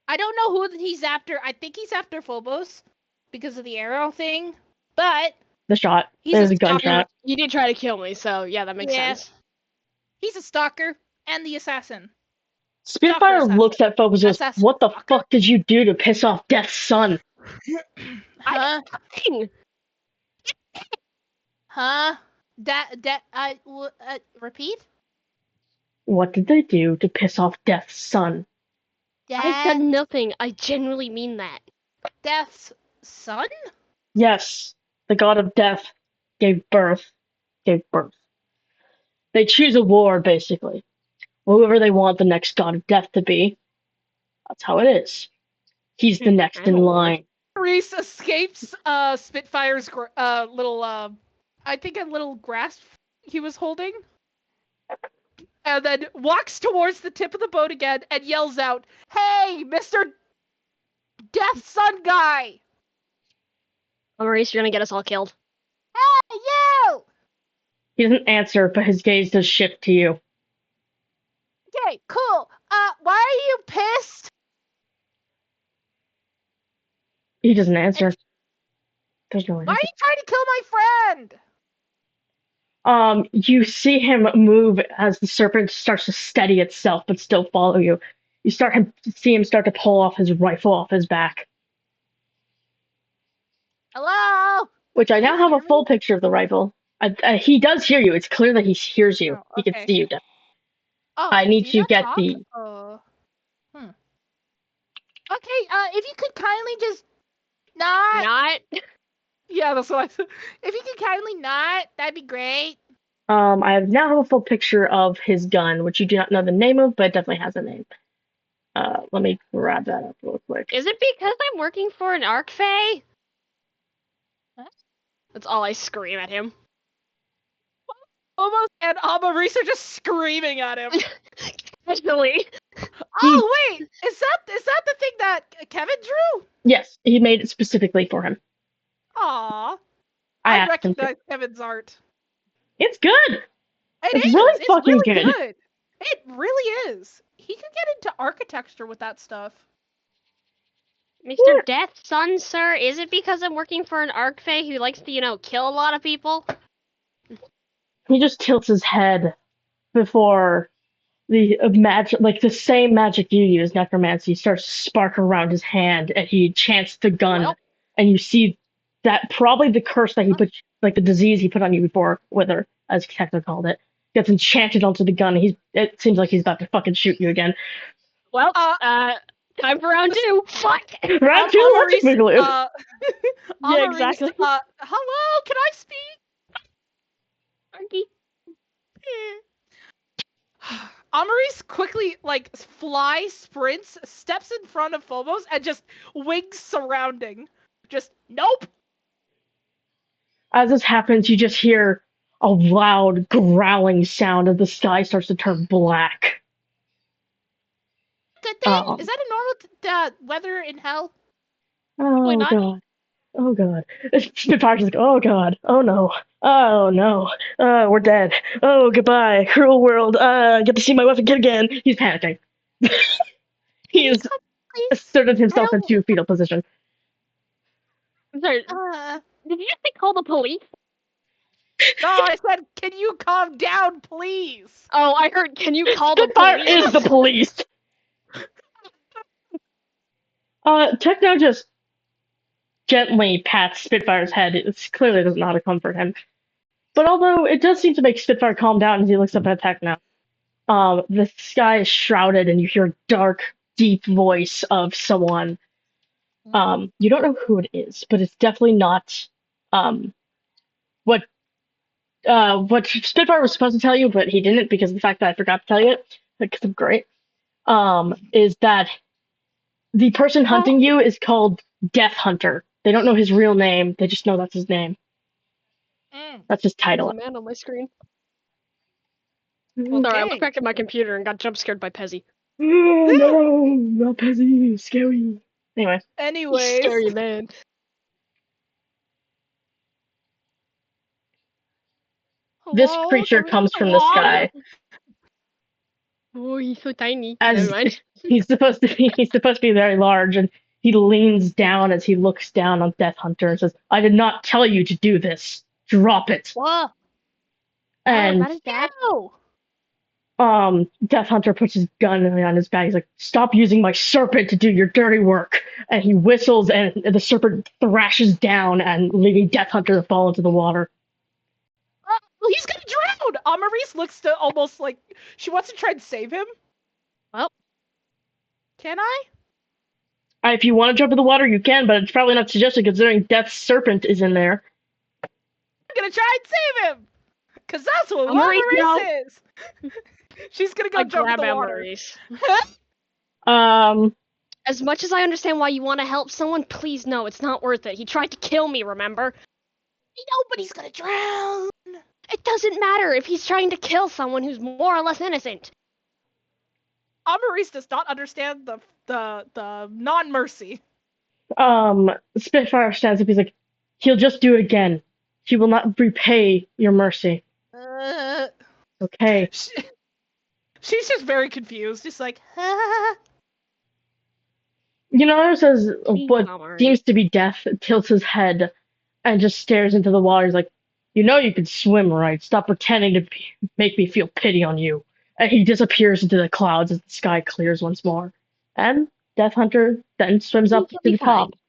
I don't know who he's after. I think he's after Phobos because of the arrow thing, but The shot. he's There's a a gunshot. You did try to kill me, so yeah, that makes sense. He's a stalker and the assassin. Spitfire Stalker looks at Phobos and goes, Assassin. "What the Stalker? fuck did you do to piss off Death's son?" Huh? Dang. Huh? Repeat? What did they do to piss off Death's son? I've done nothing. I genuinely mean that. Death's son? Yes, the god of death gave birth. They choose a war, basically. Whoever they want the next god of death to be. That's how it is. He's the next in line. Reese escapes Spitfire's little I think a little grasp he was holding. And then walks towards the tip of the boat again and yells out, "Hey, Mr. Death Sun guy!" Maurice, you're gonna get us all killed. Hey, you! He doesn't answer, but his gaze does shift to you. Okay, cool. Why are you pissed? He doesn't answer. There's no Why are answer. you trying to kill my friend? You see him move as the serpent starts to steady itself, but still follow you. You see him start to pull off his rifle off his back, Hello. which I Can now he have a hear full me? picture of the rifle. He does hear you. It's clear that he hears you. Oh, He can okay. see you. Oh, I need do you to not get talk? the. Okay. If you could kindly just not. Not. Yeah, that's what I said. If you could kindly not, that'd be great. I now have a full picture of his gun, which you do not know the name of, but it definitely has a name. Let me grab that up real quick. Is it because I'm working for an arc fae? Huh? That's all I scream at him. Almost, and Maurice are just screaming at him. Actually. Oh wait, is that the thing that Kevin drew? Yes, he made it specifically for him. Aw, I I asked him to. recognize Kevin's art. It's good. It's It is. really It's fucking really good. good. It really is. He could get into architecture with that stuff. Mr. Death, son, sir, is it because I'm working for an arc fae who likes to, kill a lot of people? He just tilts his head before the magic, like the same magic you use, necromancy, starts to spark around his hand, and he chants the gun, Well. and you see that probably the curse that he put, like the disease he put on you before, wither, as Hector called it, gets enchanted onto the gun. It seems like he's about to fucking shoot you again. Well, time for round 2. Fuck! Round two, logic Boogaloo. Yeah, exactly. Hello, can I speak? Arky. Amaris quickly, sprints, steps in front of Phobos, and just wings surrounding. Just, nope! As this happens, you just hear a loud growling sound as the sky starts to turn black. Good thing? Is that a normal weather in hell? Oh not. god. Oh god. Spitfire's like, oh god. Oh no. Oh no. We're dead. Oh goodbye. Cruel world. I get to see my wife again. He's panicking. He has asserted himself into a fetal position. I'm sorry. Did you just say call the police? No, I said, can you calm down, please? Oh, I heard, can you call the Spitfire police? is the police. Techno just gently pats Spitfire's head. It clearly doesn't know how to comfort him. But although it does seem to make Spitfire calm down as he looks up at Techno, the sky is shrouded and you hear a dark, deep voice of someone. You don't know who it is, but it's definitely not what Spitfire was supposed to tell you, but he didn't because of the fact that I forgot to tell you it, because I'm great, is that the person hunting you is called Death Hunter. They don't know his real name, they just know that's his name. That's his title. There's a man on my screen. Okay. Sorry, I looked back at my computer and got jump scared by Pezzy. Oh, no, not Pezzy, scary. Anyway. Anyways. Scary man. This creature comes from the sky. Oh, he's so tiny. As Never mind. he's supposed to be very large, and he leans down as he looks down on Death Hunter and says, "I did not tell you to do this. Drop it." Whoa. And That is bad. Death Hunter puts his gun on his back. He's like, "Stop using my serpent to do your dirty work." And he whistles, and the serpent thrashes down, and leaving Death Hunter to fall into the water. He's gonna drown! Maurice looks to almost like she wants to try and save him. Well. Can I? If you want to jump in the water, you can, but it's probably not suggested considering Death's serpent is in there. I'm gonna try and save him! Because that's what Maurice is! She's gonna go jump in the water. As much as I understand why you want to help someone, please no, it's not worth it. He tried to kill me, remember? I know, but he's gonna drown! It doesn't matter if he's trying to kill someone who's more or less innocent. Maurice does not understand the non-mercy. Spitfire stands up. He's like, "He'll just do it again. He will not repay your mercy." Okay. She's just very confused. Just like, Says what seems to be Death, tilts his head and just stares into the water. He's like, You know you can swim, right? Stop pretending to make me feel pity on you. And he disappears into the clouds as the sky clears once more. And Death Hunter then swims up to He'll be the top. fine.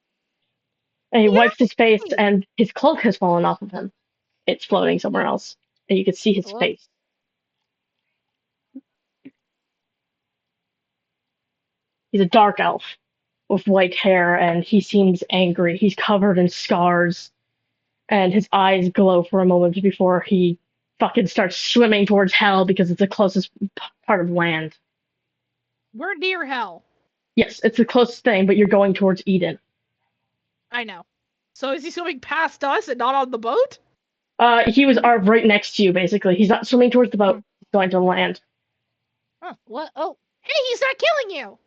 And he wipes his face, Yay! and his cloak has fallen off of him. It's floating somewhere else. And you can see his Whoop. face. He's a dark elf with white hair, and he seems angry. He's covered in scars, and his eyes glow for a moment before he fucking starts swimming towards hell because it's the closest part of land. We're near hell. Yes, it's the closest thing, but you're going towards Eden. I know. So is he swimming past us and not on the boat? He was right next to you, basically. He's not swimming towards the boat. He's going to land. Huh, what? Oh, hey, he's not killing you!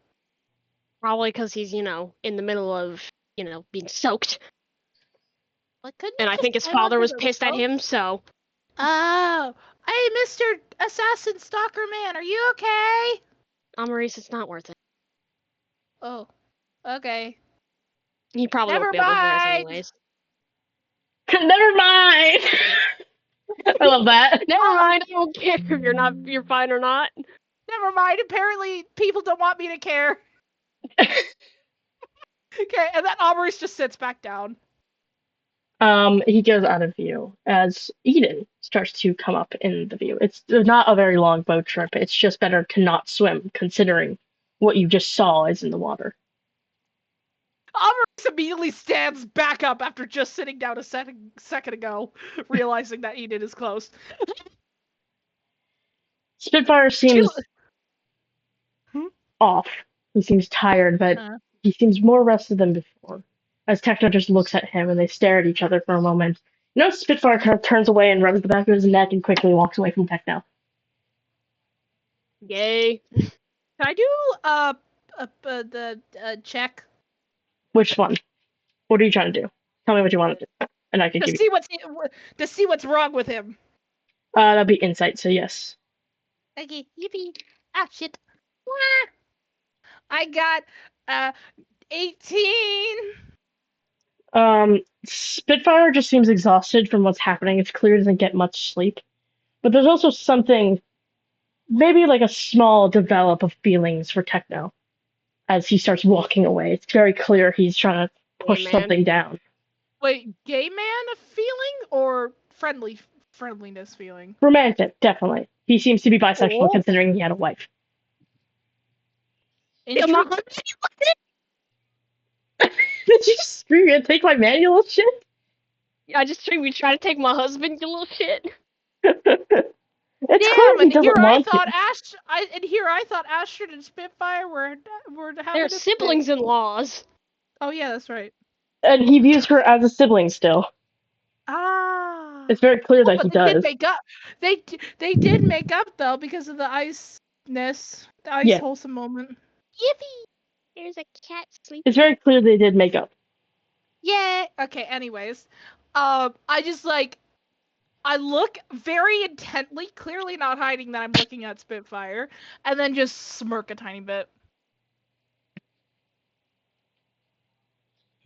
Probably because he's, in the middle of, being soaked. Like, couldn't And you I just think his climb father onto was the pissed at boat? him, so. Oh, hey, Mr. Assassin Stalker Man, are you okay? Maurice, it's not worth it. Oh, okay. He probably Never won't be able to hear us mind. anyways. Never mind! I love that. Never mind, I don't care if you're fine or not. Never mind. Apparently, people don't want me to care. Okay, and then Maurice just sits back down. He goes out of view as Eden starts to come up in the view. It's not a very long boat trip. It's just better to not swim, considering what you just saw is in the water. Maurice immediately stands back up after just sitting down a second ago, realizing that Eden is close. Spitfire seems off. He seems tired, but he seems more rested than before. As Techno just looks at him and they stare at each other for a moment. Spitfire kind of turns away and rubs the back of his neck and quickly walks away from Techno. Yay. Can I do the check? Which one? What are you trying to do? Tell me what you want to do, and I can give you. To see what's wrong with him. That'd be insight. So yes. Okay, yippee! Ah, shit! I got 18. Spitfire just seems exhausted from what's happening. It's clear he doesn't get much sleep, but there's also something, maybe like a small develop of feelings for Techno as he starts walking away. It's very clear he's trying to push something down. Wait, gay man feeling or friendliness feeling? Romantic, definitely. He seems to be bisexual considering he had a wife. Did you scream and take my man, you little shit? I just screamed, you try to take my husband, you little shit. It's clear he doesn't want to. I thought Astrid and Spitfire were having They're siblings-in-laws. Oh yeah, that's right. And he views her as a sibling still. Ah. It's very clear that he does. Did make up. They did make up though because of the iceness, the ice wholesome moment. Yippee! There's a cat sleeping. It's very clear they did make up. Yeah. Okay. Anyways, I just I look very intently, clearly not hiding that I'm looking at Spitfire, and then just smirk a tiny bit.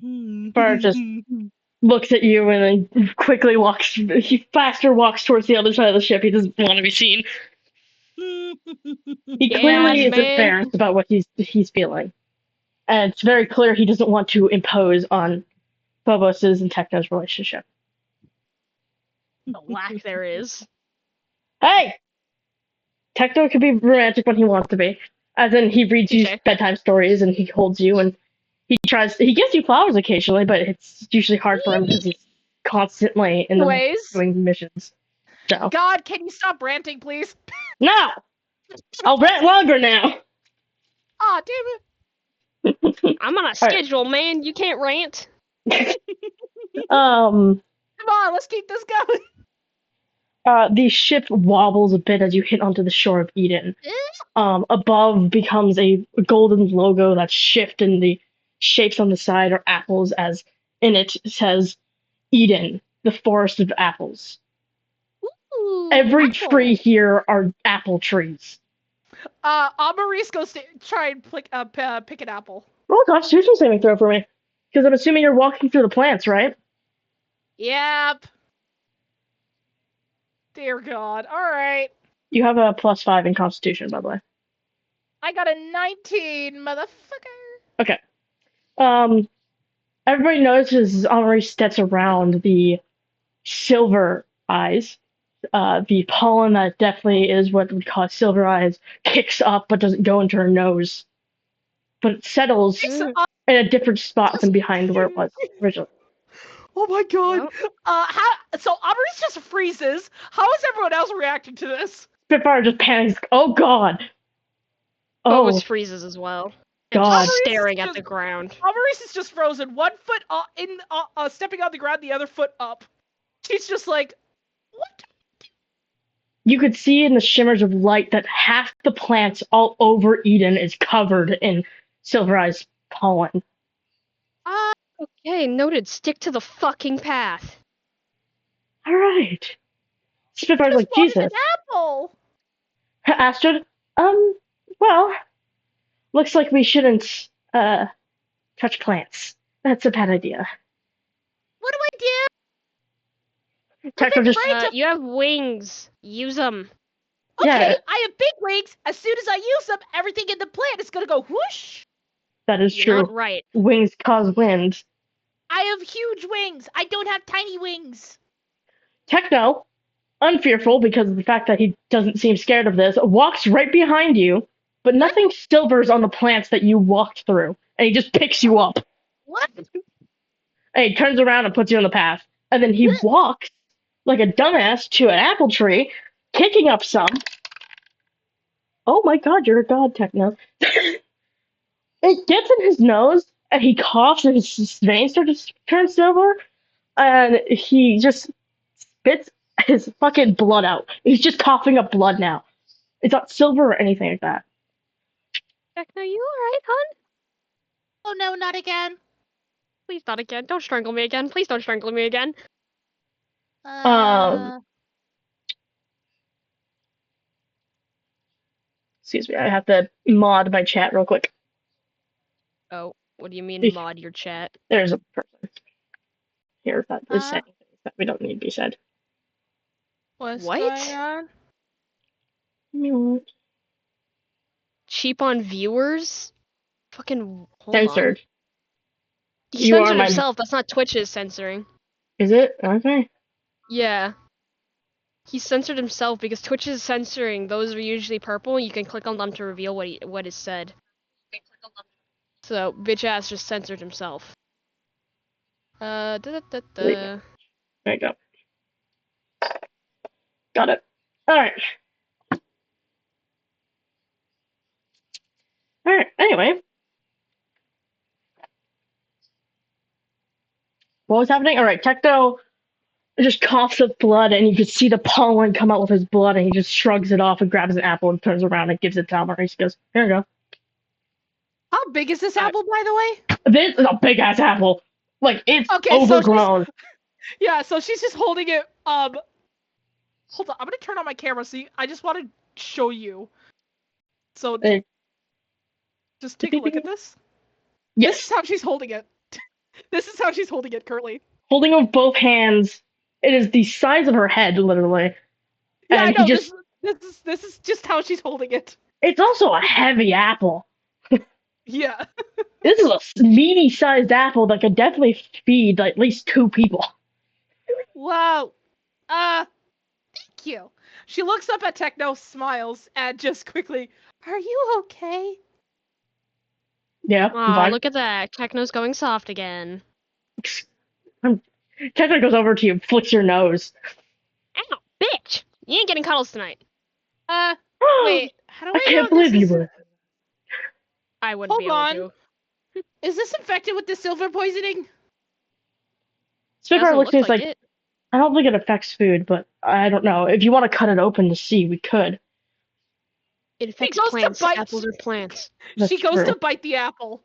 Spitfire just looks at you and then quickly faster walks towards the other side of the ship. He doesn't want to be seen. He clearly is embarrassed about what he's feeling. And it's very clear he doesn't want to impose on Phobos's and Techno's relationship. The lack there is. Hey! Techno can be romantic when he wants to be. As in, he reads you bedtime stories and he holds you and he gives you flowers occasionally, but it's usually hard for him because he's constantly in the doing missions. So. God, can you stop ranting, please? No! I'll rant longer now! Aw, damn it. I'm on a schedule, man. You can't rant. Come on, let's keep this going. The ship wobbles a bit as you hit onto the shore of Eden. Above becomes a golden logo that's shifted, and the shapes on the side are apples, as in it says Eden, the forest of apples. Ooh, every tree here are apple trees. Maurice goes to try and pick an apple. Roll a Constitution saving throw for me. Because I'm assuming you're walking through the plants, right? Yep. Dear God. All right. You have a +5 in Constitution, by the way. I got a 19, motherfucker. Okay. Everybody notices Henri steps around the silver eyes. The pollen that definitely is what we call silver eyes kicks up but doesn't go into her nose. But it settles in a different spot than behind where it was originally. Oh my God. Yep. So Amaris just freezes. How is everyone else reacting to this? Spitfire just panics. Oh God. Oh Phobos freezes as well. And God. just staring at the ground. Amaris is just frozen. One foot stepping on the ground, the other foot up. She's just like, what? You could see in the shimmers of light that half the plants all over Eden is covered in Silver Eye's pollen. Okay, noted. Stick to the fucking path. All right. Spitfire's like, wanted Jesus. an apple. Astrid, well, looks like we shouldn't, touch plants. That's a bad idea. What do I do? Techno just, You have wings. Use them. Okay, yeah, I have big wings. As soon as I use them, everything in the plant is gonna go whoosh. that is You're true. not right. Wings cause wind. I have huge wings. I don't have tiny wings. Techno, unfearful because of the fact that he doesn't seem scared of this, walks right behind you, but nothing silvers on the plants that you walked through, and he just picks you up. What? And he turns around and puts you on the path. And then he walks like a dumbass to an apple tree, kicking up some. Oh my God, you're a god, Techno. It gets in his nose, and he coughs, and his veins start to turn silver, and he just spits his fucking blood out. He's just coughing up blood now. It's not silver or anything like that. Techno, you alright, hon? Oh no, not again. Please not again. Don't strangle me again. Please don't strangle me again. Excuse me, I have to mod my chat real quick. Oh, what do you mean mod your chat? There's a person here that is saying things that we don't need to be said. What's What? going on? Mute. Cheap on viewers? Fucking hold Censored. on. He You are censored my- himself. That's not Twitch's censoring. Is it? Okay. Yeah. He censored himself because Twitch is censoring. Those are usually purple. You can click on them to reveal what is said. So, bitch ass just censored himself. There you go. Got it. Alright. Alright, anyway. What was happening? Alright, Techno just coughs up blood, and you can see the pollen come out with his blood, and he just shrugs it off and grabs an apple and turns around and gives it to Elmer. He goes, here you go. How big is this apple, by the way? This is a big ass apple. Like, it's Okay, so she's- overgrown. Yeah, so she's just holding it. Hold on, I'm gonna turn on my camera. See, I just want to show you. So, Hey. just take a look at this. Yes. This is how she's holding it. This is how she's holding it currently. Holding it with both hands. It is the size of her head, literally. Yeah, And I know. he just, This is just how she's holding it. it's also a heavy apple. Yeah. This is a meaty sized apple that could definitely feed at least 2 people. Wow. Thank you. She looks up at Techno, smiles, and just quickly, "Are you okay?" Yeah. Aw, fine. look at that. Techno's going soft again. Techno goes over to you, flicks your nose. Ow, bitch! You ain't getting cuddles tonight. Wait. How do I, I can't know this believe you is- would. I wouldn't be able Hold to. Is this infected with the silver poisoning? Spitfire Doesn't looks at you look like, it. I don't think it affects food, but I don't know. If you want to cut it open to see, we could. It affects goes to plants. bite- Apples are plants. That's She goes true. to bite the apple.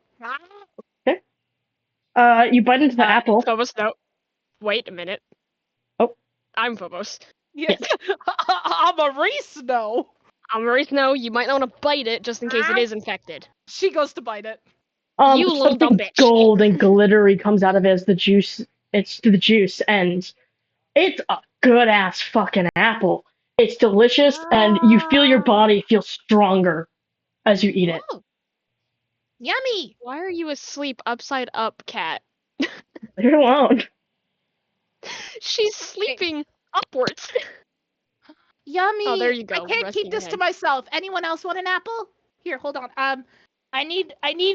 You bite into the apple. Phobos, no. Wait a minute. Oh. I'm Phobos. Yes. I'm a Reese, no. I'm Maurice, no, you might want to bite it just in case it is infected. She goes to bite it. You little Something dumb bitch. gold and glittery comes out of it as the juice. It's the juice, and It's a good ass fucking apple. It's delicious, and you feel your body feel stronger as you eat it. Whoa. Yummy! Why are you asleep upside up, cat? You're alone. She's sleeping upwards. Yummy! Oh, there you go. I can't resting keep this your to head. myself. Anyone else want an apple? Here, hold on. I need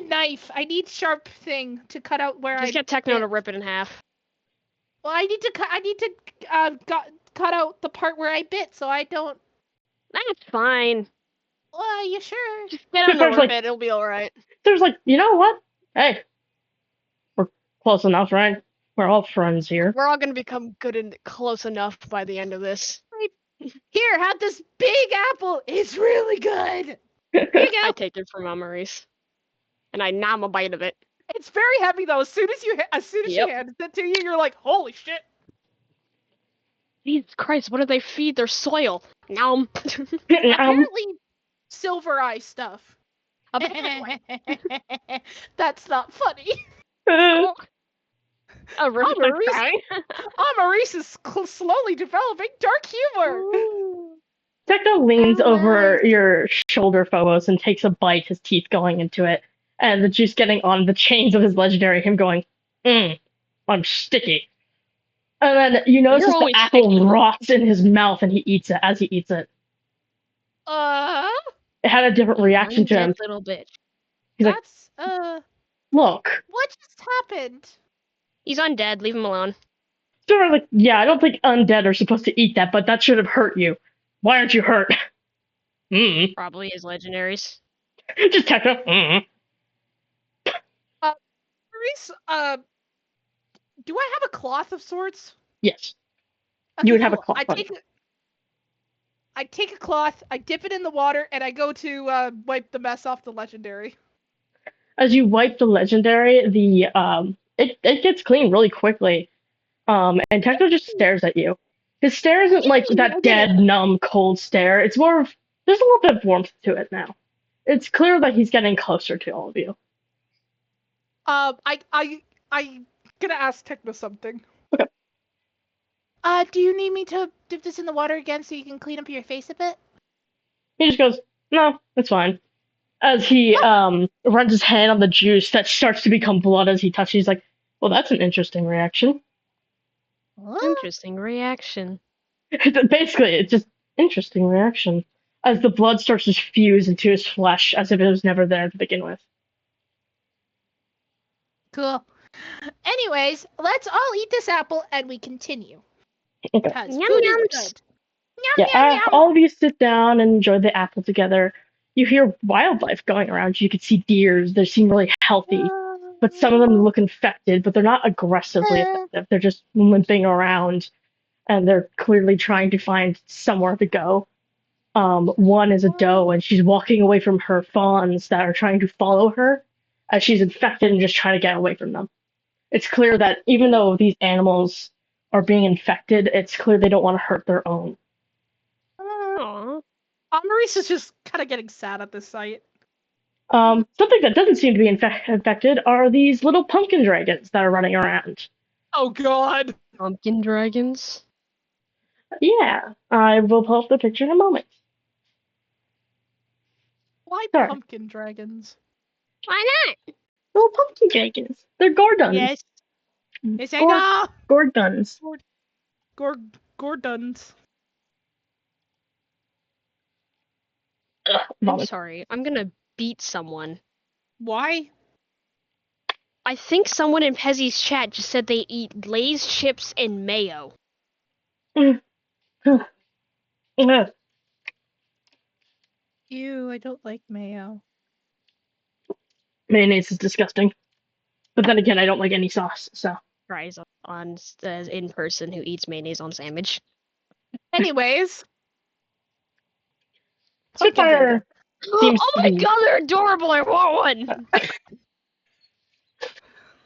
knife. I need sharp thing to cut out where Just get Techno to rip it in half. Well, I need to cut out the part where I bit, so I don't. That's fine. Well, you sure? Just get him to There's rip like- it. It'll be alright. There's like, you know what? Hey, we're close enough, right? We're all friends here. We're all gonna become good and close enough by the end of this. Here, have this big apple. It's really good. Here you I go. take it from Maurice. And I nom a bite of it. It's very heavy though. As soon as Yep. she hands it to you, you're like, holy shit. Jesus Christ, what do they feed their soil? Nom. Apparently, silver eye stuff. Apparently. That's not funny. A Maurice Maurice. crying. Maurice is slowly developing dark humor. Techno leans Oh, over your shoulder, Phobos, and takes a bite, his teeth going into it, and the juice getting on the chains of his legendary, him going, I'm sticky. And then you notice You're the always apple sticky. rots in his mouth, and he eats it as he eats it. It had a different reaction to him. Undead little bitch. He's like, that's look. what just happened? He's undead. Leave him alone. Sort of like, yeah, I don't think undead are supposed to eat that, but that should have hurt you. Why aren't you hurt? Probably his legendaries. Just Techno. Maurice, do I have a cloth of sorts? Yes. Okay, You would have a cool. cloth. I take a cloth, I dip it in the water, and I go to wipe the mess off the legendary. As you wipe the legendary, it gets clean really quickly. And Techno just stares at you. His stare isn't like that dead, numb, cold stare. It's more of there's a little bit of warmth to it now. It's clear that he's getting closer to all of you. I gonna ask Techno something. Okay. Do you need me to dip this in the water again so you can clean up your face a bit? He just goes, no, it's fine. As he runs his hand on the juice that starts to become blood as he touches, he's like, well, that's an interesting reaction. Interesting reaction. Basically, it's just interesting reaction. As the blood starts to fuse into his flesh as if it was never there to begin with. Cool. Anyways, let's all eat this apple and we continue. Okay. Because Yum food yums. is good. Yum, Yeah, yum, yum. all of you sit down and enjoy the apple together. You hear wildlife going around. You can see deers. They seem really healthy, but some of them look infected, but they're not aggressively effective. They're just limping around, and they're clearly trying to find somewhere to go. One is a doe, and she's walking away from her fawns that are trying to follow her, as she's infected and just trying to get away from them. It's clear that even though these animals are being infected, it's clear they don't want to hurt their own. Aww. Maurice is just kind of getting sad at this sight. Something that doesn't seem to be infected are these little pumpkin dragons that are running around. Oh god. Pumpkin dragons. Yeah, I will pull up the picture in a moment. Why Sorry. pumpkin dragons? Why not? Little pumpkin dragons. They're Gordons. Yes. Yes, I know. Gordons. Gordons. Ugh, I'm vomit. sorry. I'm gonna beat someone. Why? I think someone in Pezzy's chat just said they eat Lay's chips and mayo. Ugh. Ew, I don't like mayo. Mayonnaise is disgusting. But then again, I don't like any sauce, so. Fries on in person who eats mayonnaise on sandwich. Anyways. Spitfire seems Oh to my be... god, they're adorable! I want one!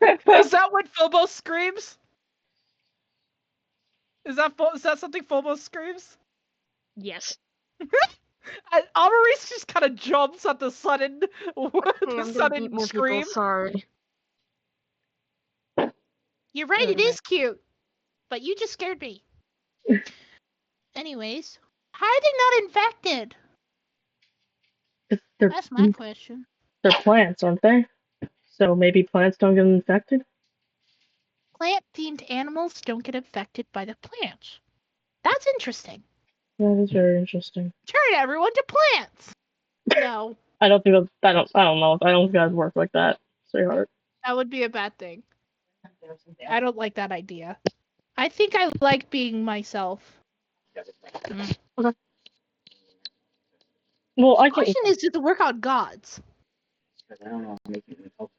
Is that what Phobos screams? Is that something Phobos screams? Yes. Maurice just kind of jumps at the sudden, I'm gonna beat more scream. people, sorry. You're right, it is cute. But you just scared me. Anyways, how are they not infected? They're, That's my question. they're plants, aren't they? So maybe plants don't get infected? Plant-themed animals don't get infected by the plants. That's interesting. That is very interesting. Turn everyone to plants. No, I don't know. I don't think that'd work like that, sweetheart. that would be a bad thing. I don't like that idea. I think I like being myself. Okay. Well, I The can. question is, does it work on gods? I don't know. I'm making it help.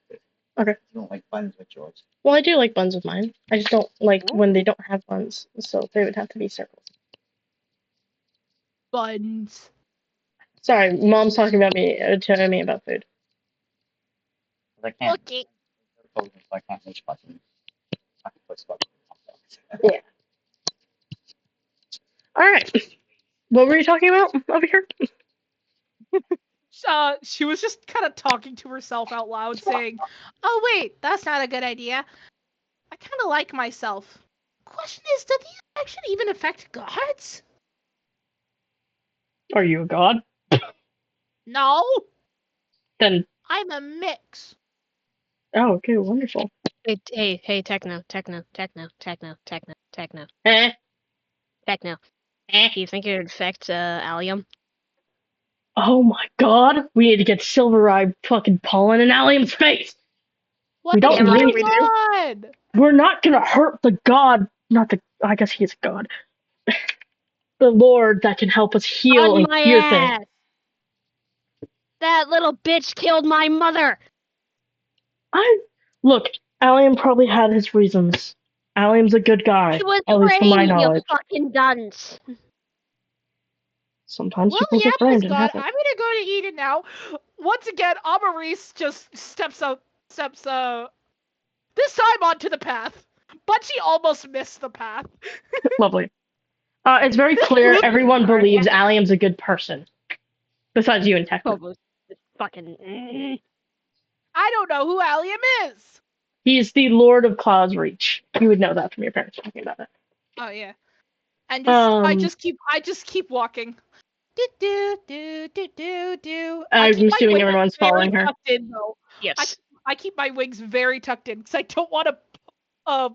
Okay. You don't like buns with yours. Well, I do like buns with mine. I just don't like when they don't have buns, so they would have to be circles. Buns. Sorry, mom's talking about me, telling me about food. I can't. Okay. I can't make buttons. I can put stuff. Yeah. All right. What were you talking about over here? She was just kind of talking to herself out loud, saying, "Oh wait, that's not a good idea. I kind of like myself." Question is, do these actually even affect gods? Are you a god? No, Then. I'm a mix. Oh, okay, wonderful. Hey, techno. Eh. Techno. Eh. Do you think it would affect allium? Oh my god, we need to get silver eye fucking pollen in Allium's face. What We don't is Damn need. right going we do. on? We're not gonna hurt the god. Not the. I guess he's a god. The Lord that can help us heal On and my cure things. ass! That little bitch killed my mother! Look. Allium probably had his reasons. Allium's a good guy, He was at least from my framed, you knowledge. fucking dunce. Sometimes Well, people yeah, get framed Miss and God, happen. I'm gonna go to eat it now. Once again, Amaris just steps this time onto the path, but she almost missed the path. Lovely. It's very clear everyone Alright. believes Allium's a good person. Besides you and Techno. Phobos is fucking. I don't know who Allium is. He's the Lord of Cloud's Reach. You would know that from your parents talking about it. Oh yeah, and I Um, just keep walking. Do. I'm keep my assuming wings everyone's very following her. tucked in though. Yes. I keep my wings very tucked in because I don't want to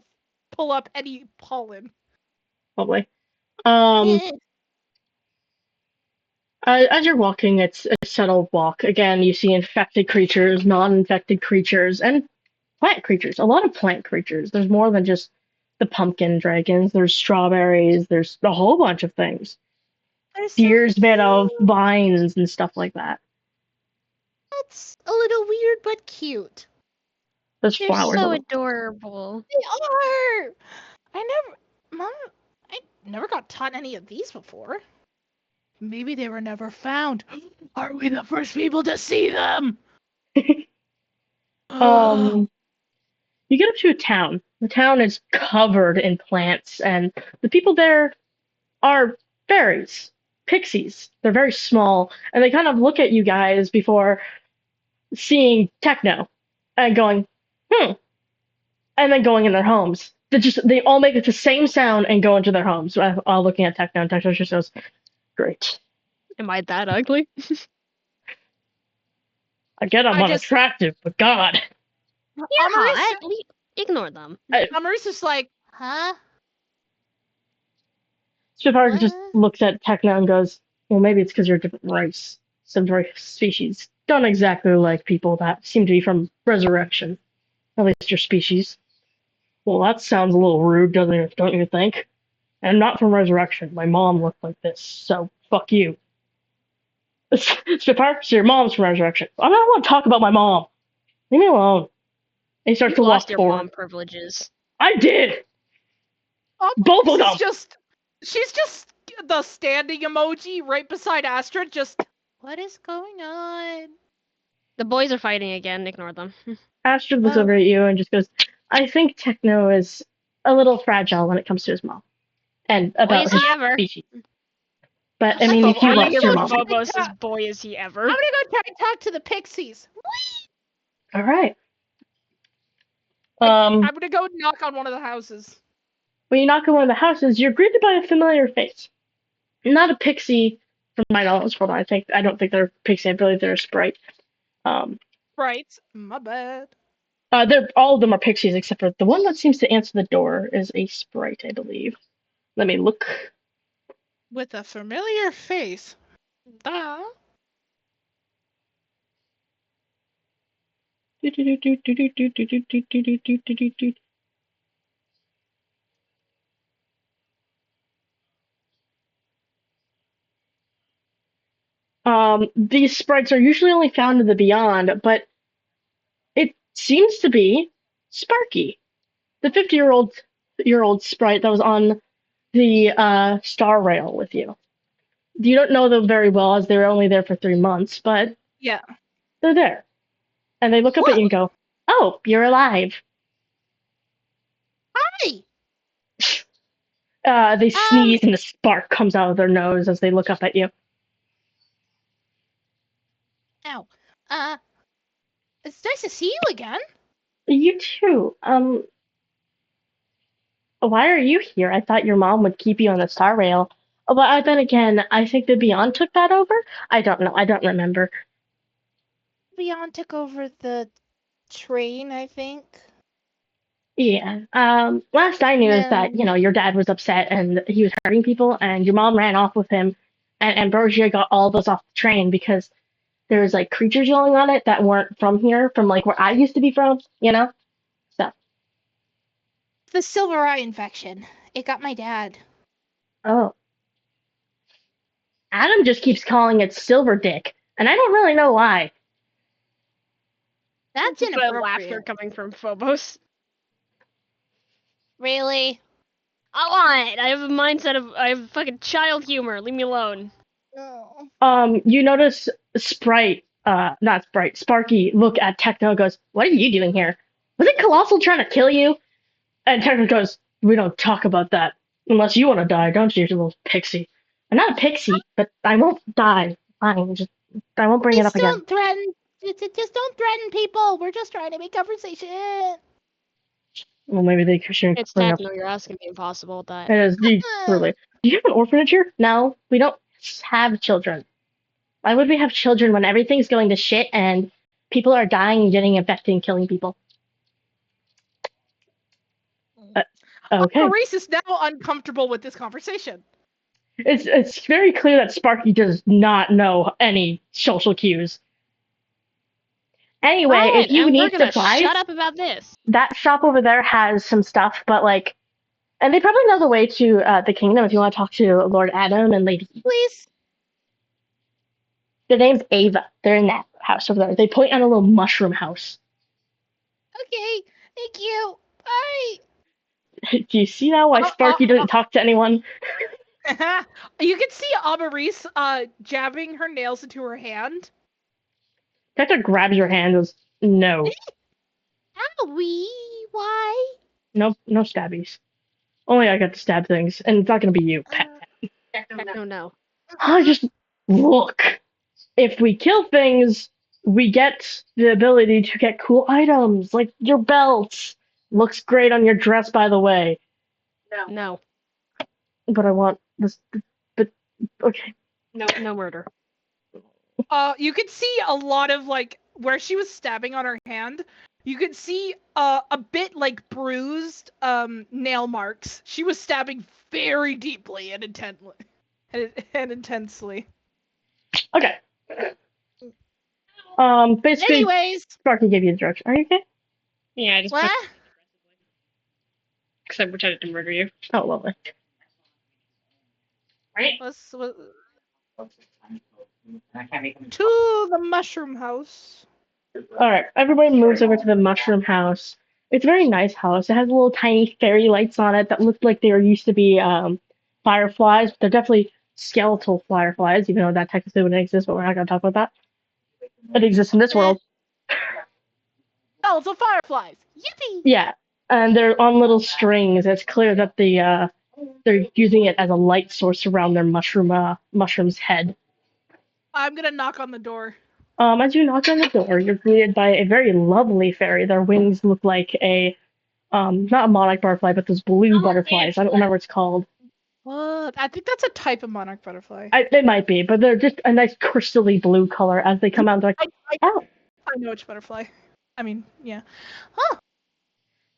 pull up any pollen. Probably. As you're walking, it's a settled walk. Again, you see infected creatures, non-infected creatures, and plant creatures. A lot of plant creatures. There's more than just the pumpkin dragons. There's strawberries. There's a whole bunch of things. They're so Deers made of cute. vines and stuff like that. That's a little weird but cute. There's They're flowers. so on them. adorable. They are. Mom, I never got taught any of these before. Maybe they were never found. Are we the first people to see them? You get up to a town. The town is covered in plants, and the people there are fairies, pixies. They're very small, and they kind of look at you guys before seeing Techno and going, and then going in their homes. They all make it the same sound and go into their homes, all looking at Techno, and Techno just goes, great. Am I that ugly? Again, I'm unattractive, but God. You're hot. Ignore them. Amaris is like, huh? Shivard just looks at Techno and goes, well, maybe it's because you're a different race. Some species don't exactly like people that seem to be from Resurrection. At least your species. Well, that sounds a little rude, don't you think? And I'm not from Resurrection. My mom looked like this, so fuck you. Spitfire, so your mom's from Resurrection. I don't want to talk about my mom. Leave me alone. And he starts You to walk lost your forward. mom privileges. I did! Both of them! She's just the standing emoji right beside Astrid, just, what is going on? The boys are fighting again. Ignore them. Astrid looks over at you and just goes, I think Techno is a little fragile when it comes to his mom. And about his species. But, I mean, if you lost your mom. Phobos is boy is he ever. I'm gonna go try and talk to the pixies. Alright. I'm gonna go knock on one of the houses. When you knock on one of the houses, you're greeted by a familiar face. Not a pixie, from my knowledge. Hold on, I don't think they're a pixie. I believe they're a sprite. Right. My bad. They're all of them are pixies except for the one that seems to answer the door is a sprite, I believe. Let me look. With a familiar face. Duh. These sprites are usually only found in the Beyond, but it seems to be Sparky, the 50-year-old sprite that was on the Star Rail with you. You don't know them very well as they were only there for 3 months, but Yeah. they're there. And they look up at you and go, "Oh, you're alive." Hi. They sneeze and a spark comes out of their nose as they look up at you. Ow. It's nice to see you again. You too. Why are you here? I thought your mom would keep you on the Star Rail. Oh, but then again, I think the Beyond took that over? I don't know. I don't remember. Beyond took over the train, I think. Yeah. Last I knew is that, your dad was upset and he was hurting people and your mom ran off with him and Ambrosia got all those off the train because there was like creatures yelling on it that weren't from here, from like where I used to be from, So, The silver eye infection. It got my dad. oh. Adam just keeps calling it Silver Dick, and I don't really know why. That's The laughter inappropriate. coming from Phobos. Really? I want. I have fucking child humor. Leave me alone. Oh. You notice not Sprite, Sparky look at Techno and goes, "What are you doing here? Was it Colossal trying to kill you?" And Techno goes, "We don't talk about that. Unless you want to die, don't you, you little pixie?" I'm not a pixie, but I won't die. Fine, I won't bring it up again. Don't threaten. Just don't threaten people. We're just trying to make conversation. Well, maybe they shouldn't It's bring up. techno. You're asking the impossible. That It is clearly. Do you have an orphanage here? No, we don't have children. Why would we have children when everything's going to shit and people are dying and getting infected and killing people? Okay. Maurice is now uncomfortable with this conversation. It's very clear that Sparky does not know any social cues. Anyway, right, if you and need we're gonna supplies, shut up about this. that shop over there has some stuff, but like, and they probably know the way to the kingdom if you want to talk to Lord Adam and Lady. Please. Their name's Ava. They're in that house over there. They point out a little mushroom house. Okay. Thank you. Bye. Do you see now why Sparky doesn't talk to anyone? You can see Maurice jabbing her nails into her hand. Hector grabs your hand and goes, "No. Owie. Why? No stabbies. Only I got to stab things, and it's not gonna be you, pet. Techno, no. Just look. If we kill things, we get the ability to get cool items, like your belt. Looks great on your dress, by the way. No. But I want this. But okay. No murder. You could see a lot of like where she was stabbing on her hand. You could see a bit like bruised nail marks. She was stabbing very deeply and intensely. Okay. Basically, Anyways, Sparky gave you the direction. Are you okay? Yeah, I just what? because I pretended to murder you. Oh, lovely. Right? To the mushroom house. All right, everybody moves over to the mushroom house. It's a very nice house. It has little tiny fairy lights on it that look like they used to be fireflies. They're definitely skeletal fireflies, even though that technically wouldn't exist, but we're not going to talk about that. It exists in this world. Oh, the fireflies. Yippee! Yeah, and they're on little strings. It's clear that they're using it as a light source around their mushroom's head. I'm gonna knock on the door. As you knock on the door, you're greeted by a very lovely fairy. Their wings look like a not a monarch butterfly, but those blue butterflies. I don't remember what it's called. What? I think that's a type of monarch butterfly. They might be, but they're just a nice crystally blue color as they come out. They're like, oh. I know which butterfly. I mean, yeah.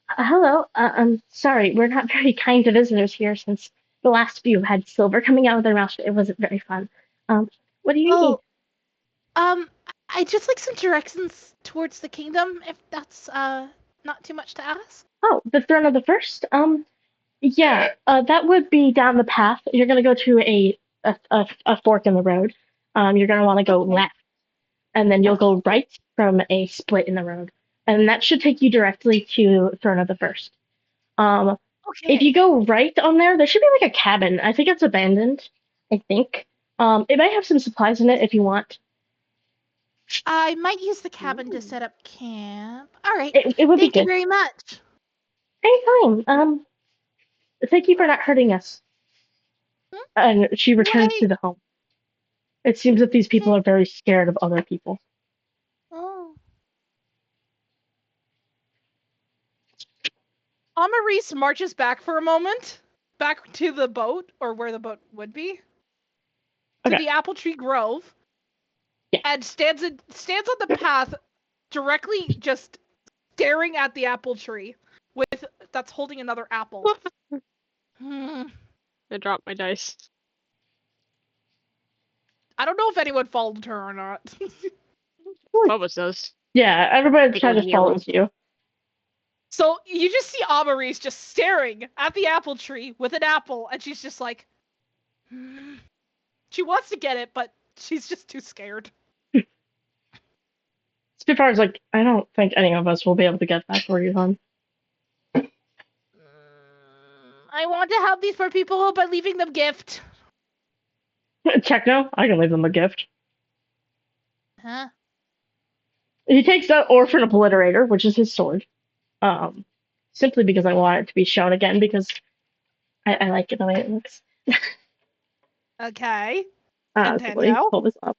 Hello. I'm sorry, we're not very kind to visitors here since the last few had silver coming out of their mouth. It wasn't very fun. What do you need? Oh, I just like some directions towards the kingdom, if that's not too much to ask. Oh, the throne of the first? Yeah, that would be down the path. You're gonna go to a fork in the road. You're gonna want to go Okay. left, and then you'll go right from a split in the road, and that should take you directly to throne of the first. If you Okay. go right on there, there should be like a cabin. I think it's abandoned. I think. It might have some supplies in it if you want. I might use the cabin to set up camp. All right. It would be Thank you good. very much. Anytime. Thank you for not hurting us. And she returns to Wait. the home. It seems that these people are very scared of other people. Oh. Amaris marches back for a moment, back to the boat, or where the boat would be, to Okay. the apple tree grove, Yeah. and stands on the path, directly just staring at the apple tree, that's holding another apple. I dropped my dice. I don't know if anyone followed her or not. Phobos does. Yeah, everybody Like kind of leaving a room. follows you. So you just see Amaris just staring at the apple tree with an apple, and she's just like, she wants to get it, but she's just too scared. Spitfire's like, I don't think any of us will be able to get that for you, hon. I want to help these poor people by leaving them gift. Techno, I can leave them a gift. Huh? He takes the Orphan Obliterator, which is his sword. Simply because I want it to be shown again because I like it the way it looks. Okay. Let me Nintendo. pull this up.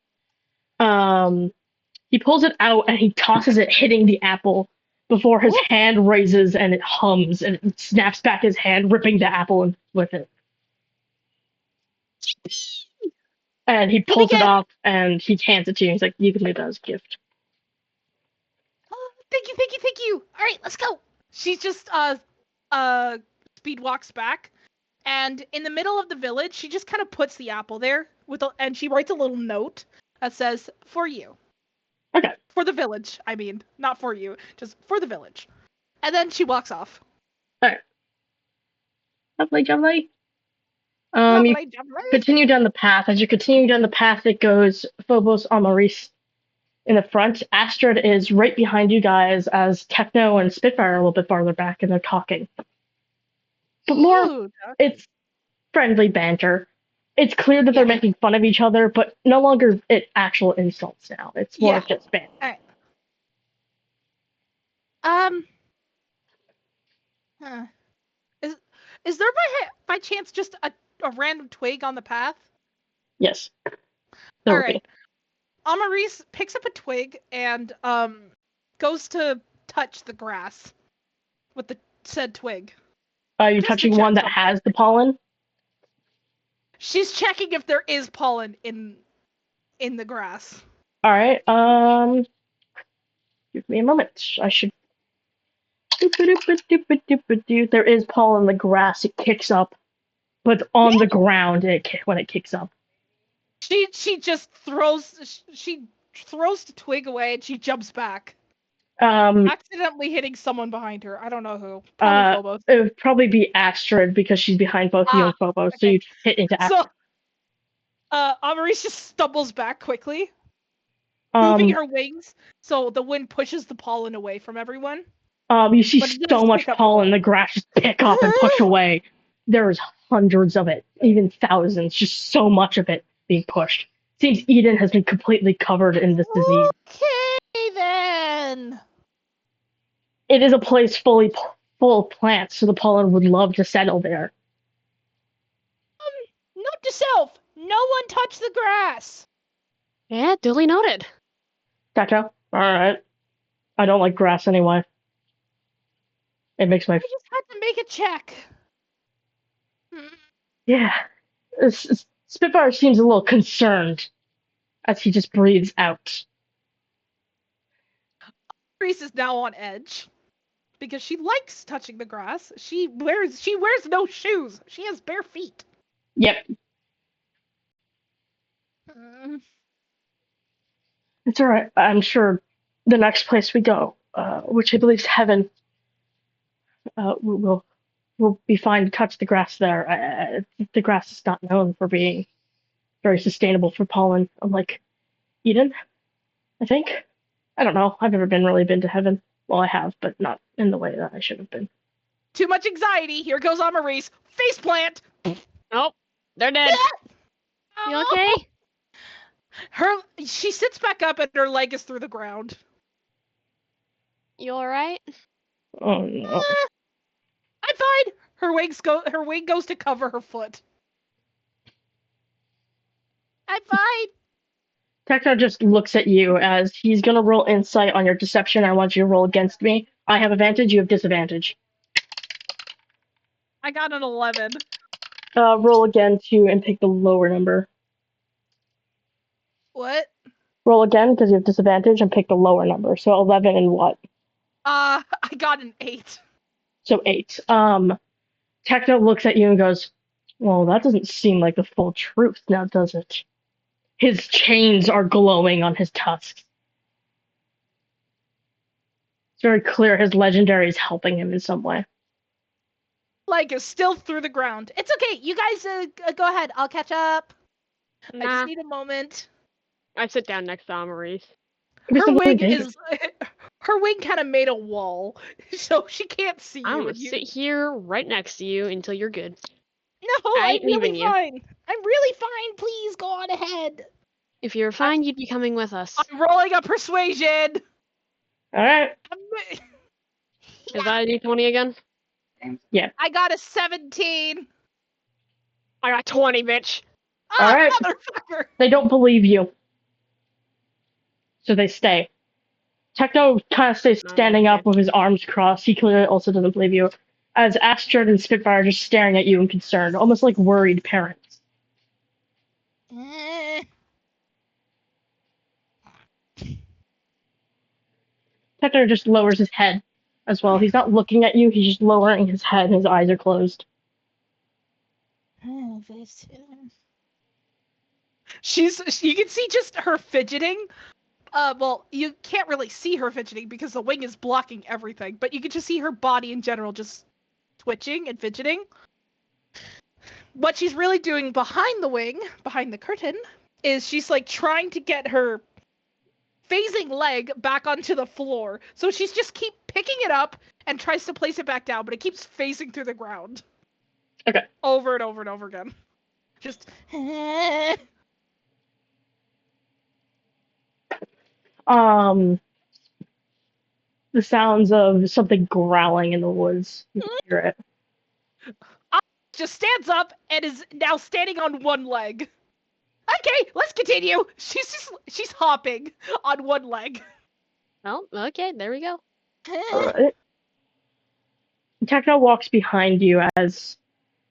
He pulls it out and he tosses it, hitting the apple before his hand raises and it hums and it snaps back his hand, ripping the apple with it. And he pulls it off and he hands it to you. He's like, "You can leave that as a gift." Oh, thank you. All right, let's go. She just speed walks back, and in the middle of the village, she just kind of puts the apple there and she writes a little note that says, "For you." Okay. For the village, I mean, not for you, just for the village. And then she walks off. All right. Lovely, jubbly. You continue down the path. As you're continuing down the path, it goes Phobos Amaris in the front. Astrid is right behind you guys as Techno and Spitfire are a little bit farther back and they're talking. But more, it's friendly banter. It's clear that they're making fun of each other, but no longer actual insults now. It's more of just banter. All right. Is there by chance just a random twig on the path? Yes. All right. Amaris picks up a twig and goes to touch the grass with the said twig. Are you touching one that has the pollen? She's checking if there is pollen in the grass. All right. Give me a moment. I should. There is pollen in the grass. It kicks up, but it's on the ground when it kicks up. She just throws the twig away and she jumps back. Accidentally hitting someone behind her. I don't know who. Probably Phobos. It would probably be Astrid because she's behind both you and Phobos, so you hit into Astrid. So, Amaris just stumbles back quickly, moving her wings so the wind pushes the pollen away from everyone. You see so much pollen, the grass just pick up and push away. There's hundreds of it, even thousands, just so much of it being pushed. Seems Eden has been completely covered in this disease. Okay, then. It is a place full of plants, so the pollen would love to settle there. Note to self: no one touch the grass. Yeah, duly noted. Gotcha. All right. I don't like grass anyway. It makes my I just had to make a check. yeah. Spitfire seems a little concerned as he just breathes out. Reese is now on edge because she likes touching the grass. She wears no shoes. She has bare feet. Yep, it's alright. I'm sure the next place we go, which I believe is heaven, we'll be fine to touch the grass there. The grass is not known for being very sustainable for pollen, unlike Eden, I think. I don't know. I've never really been to heaven. Well, I have, but not in the way that I should have been. Too much anxiety. Here goes Maurice. Faceplant. Oh, they're dead. You okay? She sits back up and her leg is through the ground. You alright? Oh no. I'm fine. Her wing goes to cover her foot. I'm fine. Techno just looks at you as he's gonna roll insight on your deception. I want you to roll against me. I have advantage, you have disadvantage. I got an 11. Roll again and pick the lower number. What? Roll again because you have disadvantage and pick the lower number. So 11 and what? I got an 8. So 8. Techno looks at you and goes, well, that doesn't seem like the full truth now, does it? His chains are glowing on his tusks. It's very clear his legendary is helping him in some way. Leg is still through the ground. It's okay. You guys go ahead. I'll catch up. I Nah. just need a moment. I sit down next to Maurice. Her wing kind of made a wall, so she can't see I'm you. gonna sit here right next to you until you're good. No, I I'm ain't leaving really you. fine. I'm really fine. Please go on ahead. If you're fine, you'd be coming with us. I'm rolling a persuasion. Alright. Is that a D20 again? Yeah. I got a 17. I got 20, bitch. Ah, Alright. motherfucker. They don't believe you. So they stay. Techno kind of stays standing up with his arms crossed. He clearly also doesn't believe you. As Astrid and Spitfire are just staring at you in concern, almost like worried parents. Techno just lowers his head as well. He's not looking at you, he's just lowering his head. His eyes are closed. You can see just her fidgeting. Well, you can't really see her fidgeting because the wing is blocking everything, but you can just see her body in general just twitching and fidgeting. What she's really doing behind the wing, behind the curtain, is she's like trying to get her phasing leg back onto the floor. So she's just keep picking it up and tries to place it back down, but it keeps phasing through the ground. Okay. Over and over and over again. Just The sounds of something growling in the woods. You can hear it. just stands up and is now standing on one leg. Okay, let's continue. She's hopping on one leg. Oh, okay, there we go. Alright. Techno walks behind you as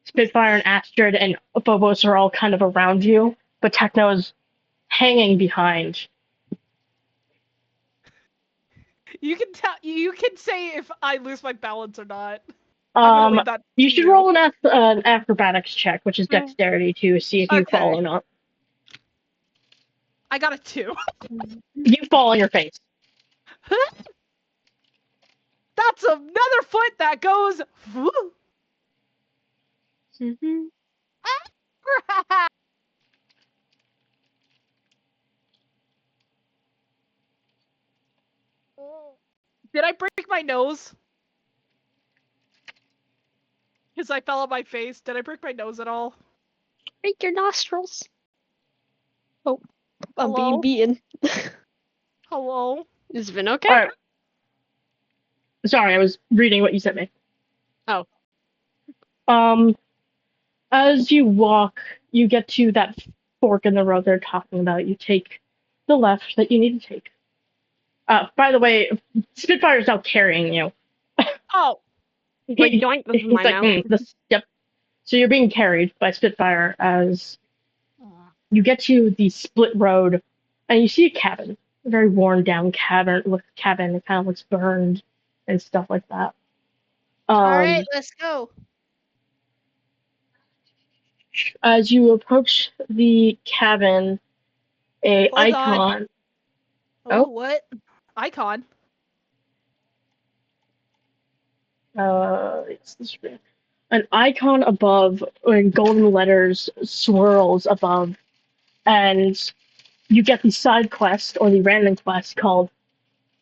Spitfire and Astrid and Phobos are all kind of around you, but Techno is hanging behind. You can say if I lose my balance or not. I'm gonna leave that You to should roll an acrobatics check, which is Okay. dexterity, to see if you Okay. fall or not. I got a 2. You fall on your face. That's another foot that goes. Mm-hmm. Did I break my nose? Because I fell on my face. Did I break my nose at all? Break your nostrils. Oh, I'm Hello? being beaten. Hello? It's been okay. Alright. Sorry, I was reading what you sent me. Oh. As you walk, you get to that fork in the road they're talking about. You take the left that you need to take. By the way, Spitfire's now carrying you. Oh. He's like, doink, this is He's mine like, now. this, yep. So you're being carried by Spitfire as you get to the split road, and you see a cabin, a very worn down cabin. Cabin, it kind of looks burned and stuff like that. All right, let's go. As you approach the cabin, a Hold on. icon. Oh, what? Icon. It's the screen. An icon above in golden letters swirls above, and you get the side quest or the random quest called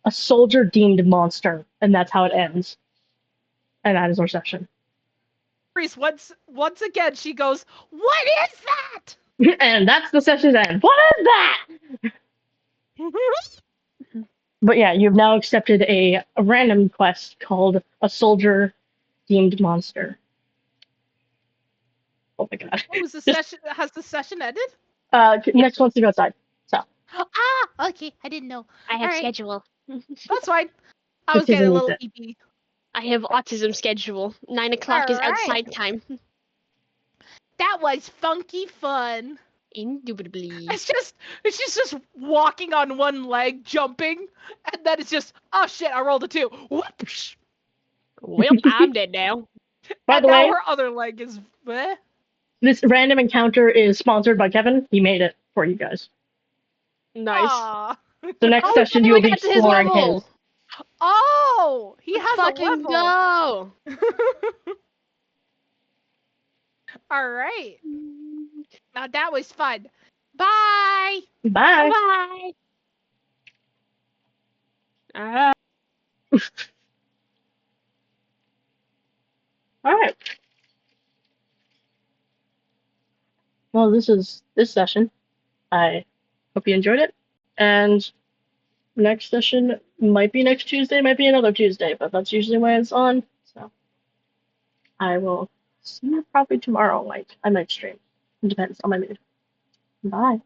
"A Soldier Deemed Monster," and that's how it ends. And that is our session. Reese, once again, she goes, "What is that?" And that's the session's end. What is that? But yeah, you've now accepted a random quest called "A Soldier Deemed Monster." Oh my god. Oh, has the session ended? Next one's to go outside. So. Ah, okay. I didn't know. I have All right. schedule. That's fine. I was getting a little EP. I have autism schedule. 9 o'clock is outside time. That was funky fun. Indubitably. It's just walking on one leg, jumping, and then it's just, oh shit, I rolled a 2. Whoops. Well, I'm dead now. By And the now way, her other leg is, eh? this random encounter is sponsored by Kevin. He made it for you guys. Nice. Aww. The next Oh, session we you'll be got to his exploring level. his. Oh, he Let's has fucking a level. go. All right. Now that was fun. Bye. Bye. Bye. All right. Well, this is this session. I hope you enjoyed it. And next session might be next Tuesday, might be another Tuesday, but that's usually when it's on. So I will see you probably tomorrow. I might stream. It depends on my mood. Bye.